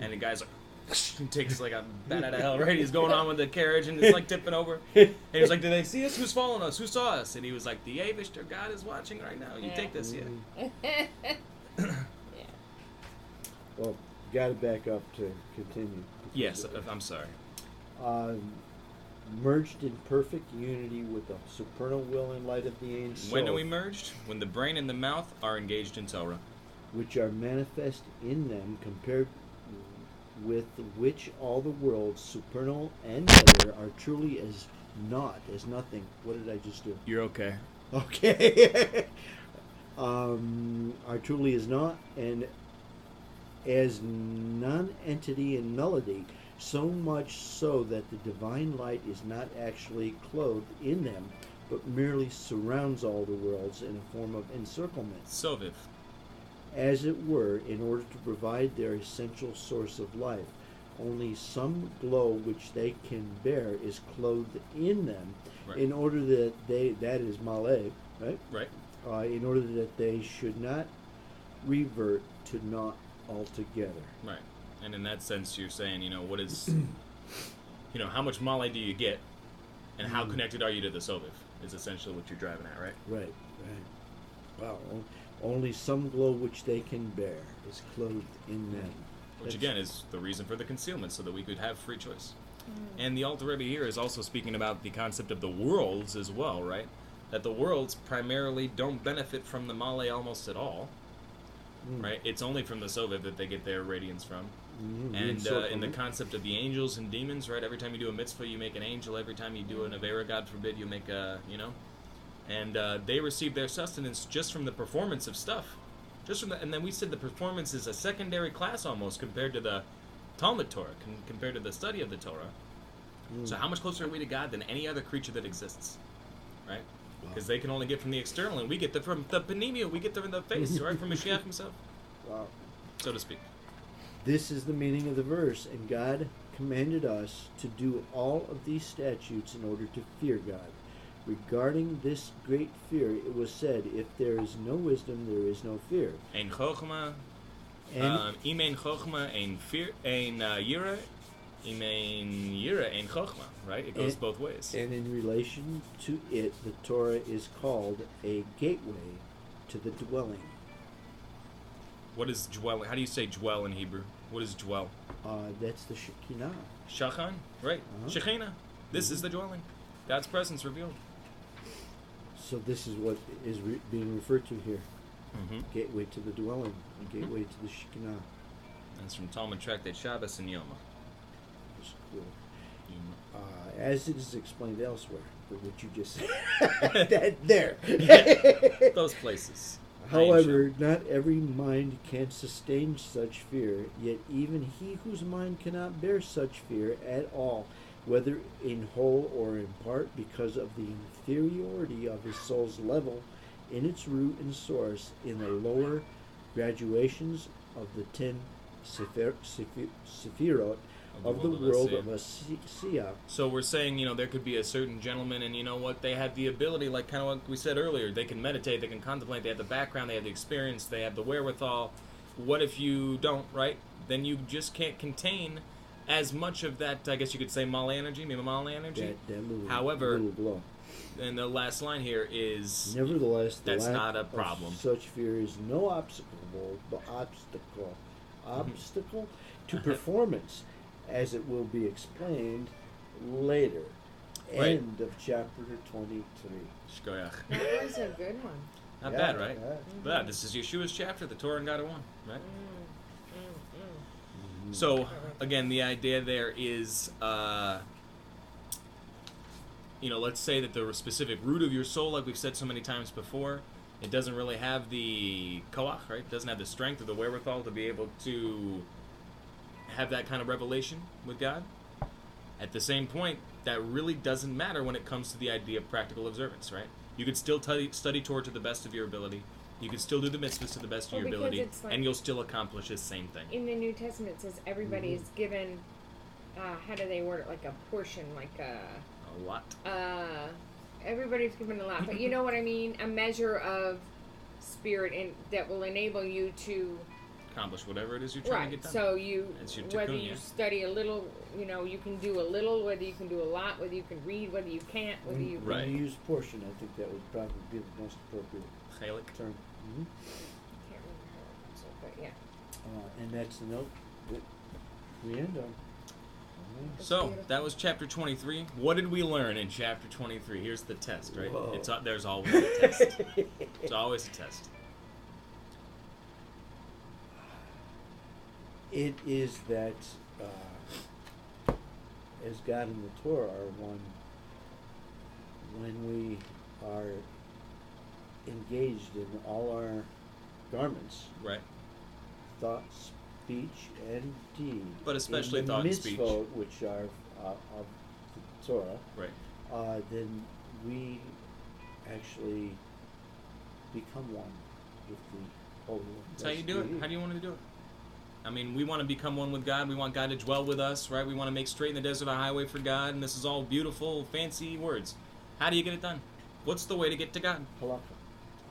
And the guy's like, he takes like a bat out of hell, right? He's going on with the carriage, and it's like tipping over. And he was like, did they see us? Who's following us? Who saw us? And he was like, the Avishter God is watching right now. You take this, Well, got to back up to continue. Yes, I'm sorry. Merged in perfect unity with the supernal will and light of the Ein Sof. When are we merged? When the brain and the mouth are engaged in Torah. Which are manifest in them, compared with which all the worlds, supernal and nether, are truly as naught, as nothing. What did I just do? You're okay. Okay. Are truly as naught and as non-entity and melody, so much so that the divine light is not actually clothed in them, but merely surrounds all the worlds in a form of encirclement. Soviv. As it were, in order to provide their essential source of life. Only some glow which they can bear is clothed in them, in order that that is Malay, right? Right. In order that they should not revert to naught altogether. Right. And in that sense, you're saying, what is, how much Malay do you get, and how connected are you to the Soviv, is essentially what you're driving at, right? Right. Wow. Only some glow which they can bear is clothed in them. Which again is the reason for the concealment, so that we could have free choice. And the Alter Rebbe here is also speaking about the concept of the worlds as well, right? That the worlds primarily don't benefit from the Malay almost at all, right? It's only from the Soviv that they get their radiance from. And in the concept of the angels and demons, right? Every time you do a mitzvah, you make an angel. Every time you do an avera, God forbid, you make a, And they receive their sustenance just from the performance of stuff. And then we said the performance is a secondary class almost compared to the Talmud Torah, compared to the study of the Torah. So how much closer are we to God than any other creature that exists, right? Because they can only get from the external, and we get from the panimia, we get from the face, right? From Mashiach himself, so to speak. This is the meaning of the verse, and God commanded us to do all of these statutes in order to fear God. Regarding this great fear, it was said, if there is no wisdom, there is no fear. Ein chokhmah, im ein chokhmah, ein fear, ein yira, im ein yira, ein chokhmah. Right? It goes both ways. And in relation to it, the Torah is called a gateway to the dwelling. What is dwell? How do you say dwell in Hebrew? What is dwell? That's the Shekinah. Shachan, right? Shekhinah. This is the dwelling. God's presence revealed. So this is what is being referred to here. Gateway to the dwelling, a gateway to the Shekinah. That's from Talmud Tractate Shabbos and Yoma. That's cool. As it is explained elsewhere, but what you just said, there. Those places. However, not every mind can sustain such fear, yet even he whose mind cannot bear such fear at all, whether in whole or in part, because of the inferiority of his soul's level in its root and source in the lower graduations of the 10 Sephirot of the world of Asiya. So we're saying, there could be a certain gentleman, and you know what? They have the ability, like kind of what we said earlier. They can meditate, they can contemplate, they have the background, they have the experience, they have the wherewithal. What if you don't, right? Then you just can't contain as much of that, I guess you could say, mala energy, mimamala energy. However, and the last line here is, nevertheless, that's not a problem. Such fear is no obstacle to performance, as it will be explained later. Right. End of chapter 23. Shkoyach. That was a good one. Not bad, right? Yeah, this is Yeshua's chapter, the Torah and God are one, right? So, again, the idea there is, let's say that the specific root of your soul, like we've said so many times before, it doesn't really have the koach, right? It doesn't have the strength or the wherewithal to be able to have that kind of revelation with God. At the same point, that really doesn't matter when it comes to the idea of practical observance, right? You could still study Torah to the best of your ability. You could still do the mitzvahs to the best of your ability, and you'll still accomplish the same thing. In the New Testament, it says everybody is given, how do they word it, like a portion, like a lot. Everybody's given a lot, but you know what I mean? A measure of spirit that will enable you to accomplish whatever it is you're trying to get done. So whether you study a little, you can do a little, whether you can do a lot, whether you can read, whether you can't, whether you... When you use portion, I think that would probably be the most appropriate term. I can't remember how it was, but yeah. And that's the note that we end on. So, that was chapter 23. What did we learn in chapter 23? Here's the test, right? There's always a test. It's always a test. It is that as God and the Torah are one, when we are engaged in all our garments, right? Thought, speech, and deed. But especially in the thought and speech, which are of the Torah, right? Then we actually become one with the Holy One. That's how you do it. How do you want to do it? I mean, we want to become one with God. We want God to dwell with us, right? We want to make straight in the desert a highway for God, and this is all beautiful, fancy words. How do you get it done? What's the way to get to God? Halacha.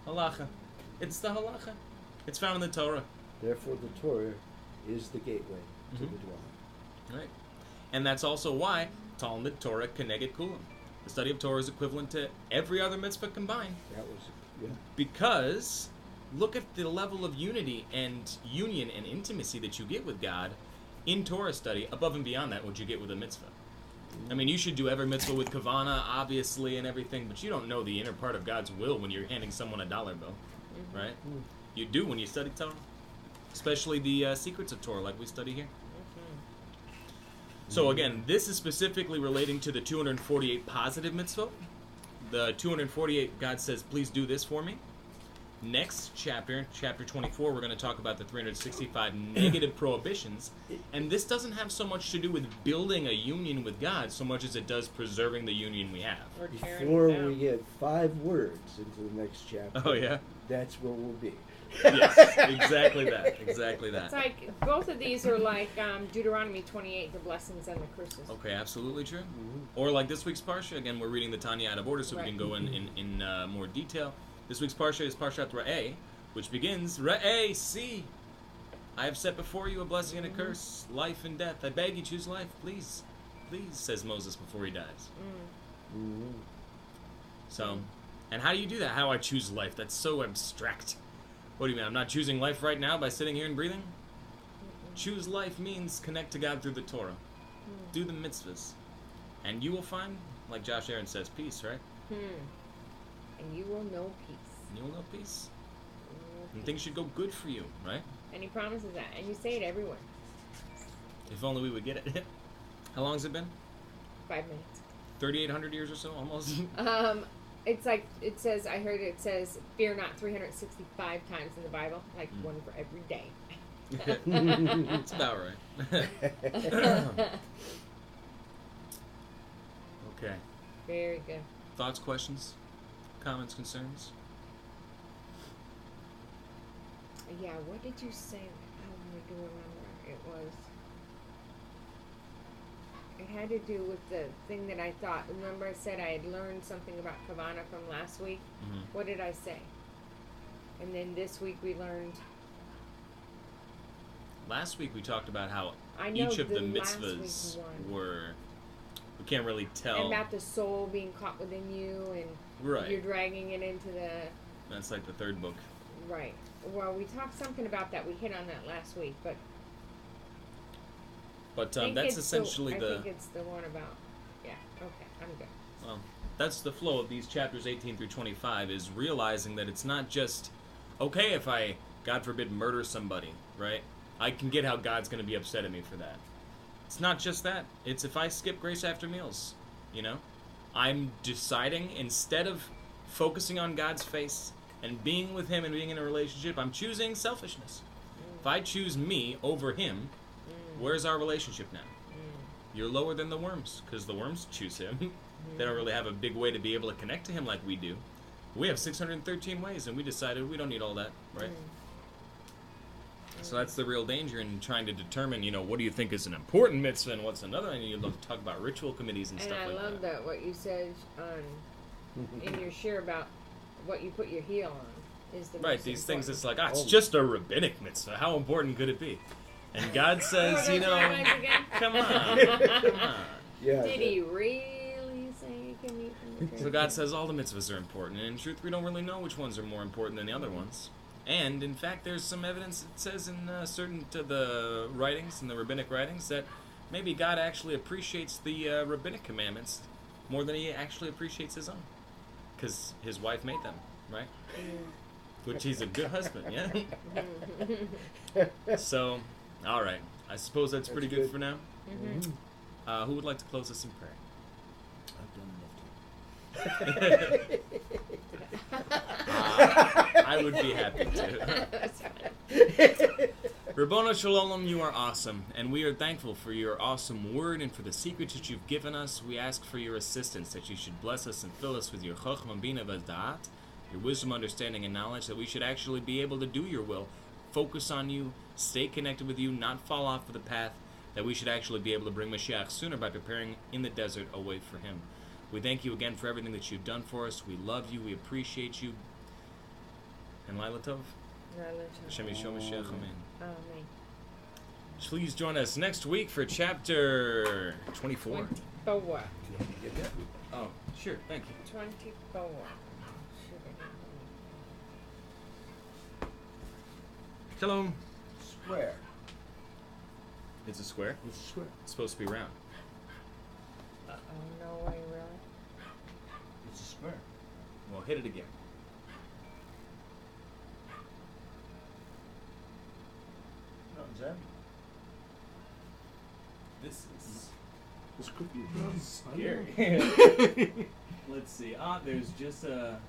Halacha. It's the halacha. It's found in the Torah. Therefore, the Torah is the gateway to the dwelling. Right. And that's also why Talmud Torah Keneged Kulam. The study of Torah is equivalent to every other mitzvah combined. Because look at the level of unity and union and intimacy that you get with God in Torah study, above and beyond that what you get with a mitzvah. I mean, you should do every mitzvah with kavana, obviously, and everything, but you don't know the inner part of God's will when you're handing someone a dollar bill, right? You do when you study Torah, especially the secrets of Torah, like we study here. So again, this is specifically relating to the 248 positive mitzvot. The 248, God says, please do this for me. Next chapter, chapter 24, we're going to talk about the 365 negative prohibitions. And this doesn't have so much to do with building a union with God, so much as it does preserving the union we have. Before we get 5 words into the next chapter, that's where we'll be. Yes, exactly that. Exactly that. It's like, both of these are like Deuteronomy 28, the blessings and the curses. Okay, absolutely true. Or like this week's Parsha, again, we're reading the Tanya out of order, so we can go in more detail. This week's Parsha is Parshat Re'eh, which begins, Re'eh, see, I have set before you a blessing and a curse, life and death. I beg you, choose life, please. Please, says Moses before he dies. So, and how do you do that? How I choose life? That's so abstract. What do you mean? I'm not choosing life right now by sitting here and breathing? Choose life means connect to God through the Torah. Do the mitzvahs. And you will find, like Josh Aaron says, peace, right? And you will know peace. And you will know peace. And things should go good for you, right? And he promises that. And you say it everywhere. If only we would get it. How long has it been? 5 minutes. 3,800 years or so, almost? It's like it says. I heard it says, "Fear not," 365 times in the Bible, like one for every day. That's about right. Okay. Very good. Thoughts, questions, comments, concerns? Yeah. What did you say? I do remember. It was. It had to do with the thing that I thought. Remember, I said I had learned something about Kavana from last week. Mm-hmm. What did I say? And then this week we learned. Last week we talked about how I know each of the last mitzvahs week's one. were. We can't really tell. And about the soul being caught within you, and Right. you're dragging it into the. That's like the third book. Right. Well, we talked something about that. We hit on that last week, but. But think that's it's essentially I the. think it's the one about. Yeah. Okay. I'm good. Well, that's the flow of these chapters 18 through 25, is realizing that it's not just, okay, if I, God forbid, murder somebody, right? I can get how God's going to be upset at me for that. It's not just that. It's if I skip grace after meals, you know? I'm deciding, instead of focusing on God's face and being with Him and being in a relationship, I'm choosing selfishness. If I choose me over Him, where's our relationship now? You're lower than the worms, because the worms choose Him. They don't really have a big way to be able to connect to Him like we do. We have 613 ways, and we decided we don't need all that, right? So that's the real danger in trying to determine, what do you think is an important mitzvah and what's another, and you talk about ritual committees and stuff like that. And I love that what you said in your share about what you put your heel on is the right. most These things, important. it's like, it's just a rabbinic mitzvah. How important could it be? And God says, come on. Yeah. Did He really say you can eat from the tree? So God says all the mitzvahs are important, and in truth, we don't really know which ones are more important than the other ones. And in fact, there's some evidence that says in certain to the writings, in the rabbinic writings, that maybe God actually appreciates the rabbinic commandments more than He actually appreciates His own, because His wife made them, right? Which He's a good husband, yeah. So, all right, I suppose that's pretty good for now. Who would like to close us in prayer? I've done enough to. I would be happy to. That's fine. Rabbona Shalom, you are awesome, and we are thankful for your awesome word and for the secrets that you've given us. We ask for your assistance, that you should bless us and fill us with your chokhmah, bina, v'da'at, your wisdom, understanding, and knowledge, that we should actually be able to do your will, focus on you, stay connected with you, not fall off of the path, that we should actually be able to bring Mashiach sooner by preparing in the desert a way for Him. We thank you again for everything that you've done for us. We love you. We appreciate you. And Laila Tov. Hashem Yeshua HaMashiach. Amen. Please join us next week for chapter 24. 24. Oh, sure. Thank you. 24. Shalom. Square. It's a square. It's a square. It's supposed to be round. Oh, no way, really? It's a square. Well, hit it again. No, is that? This is This could be scary. Let's see. There's just a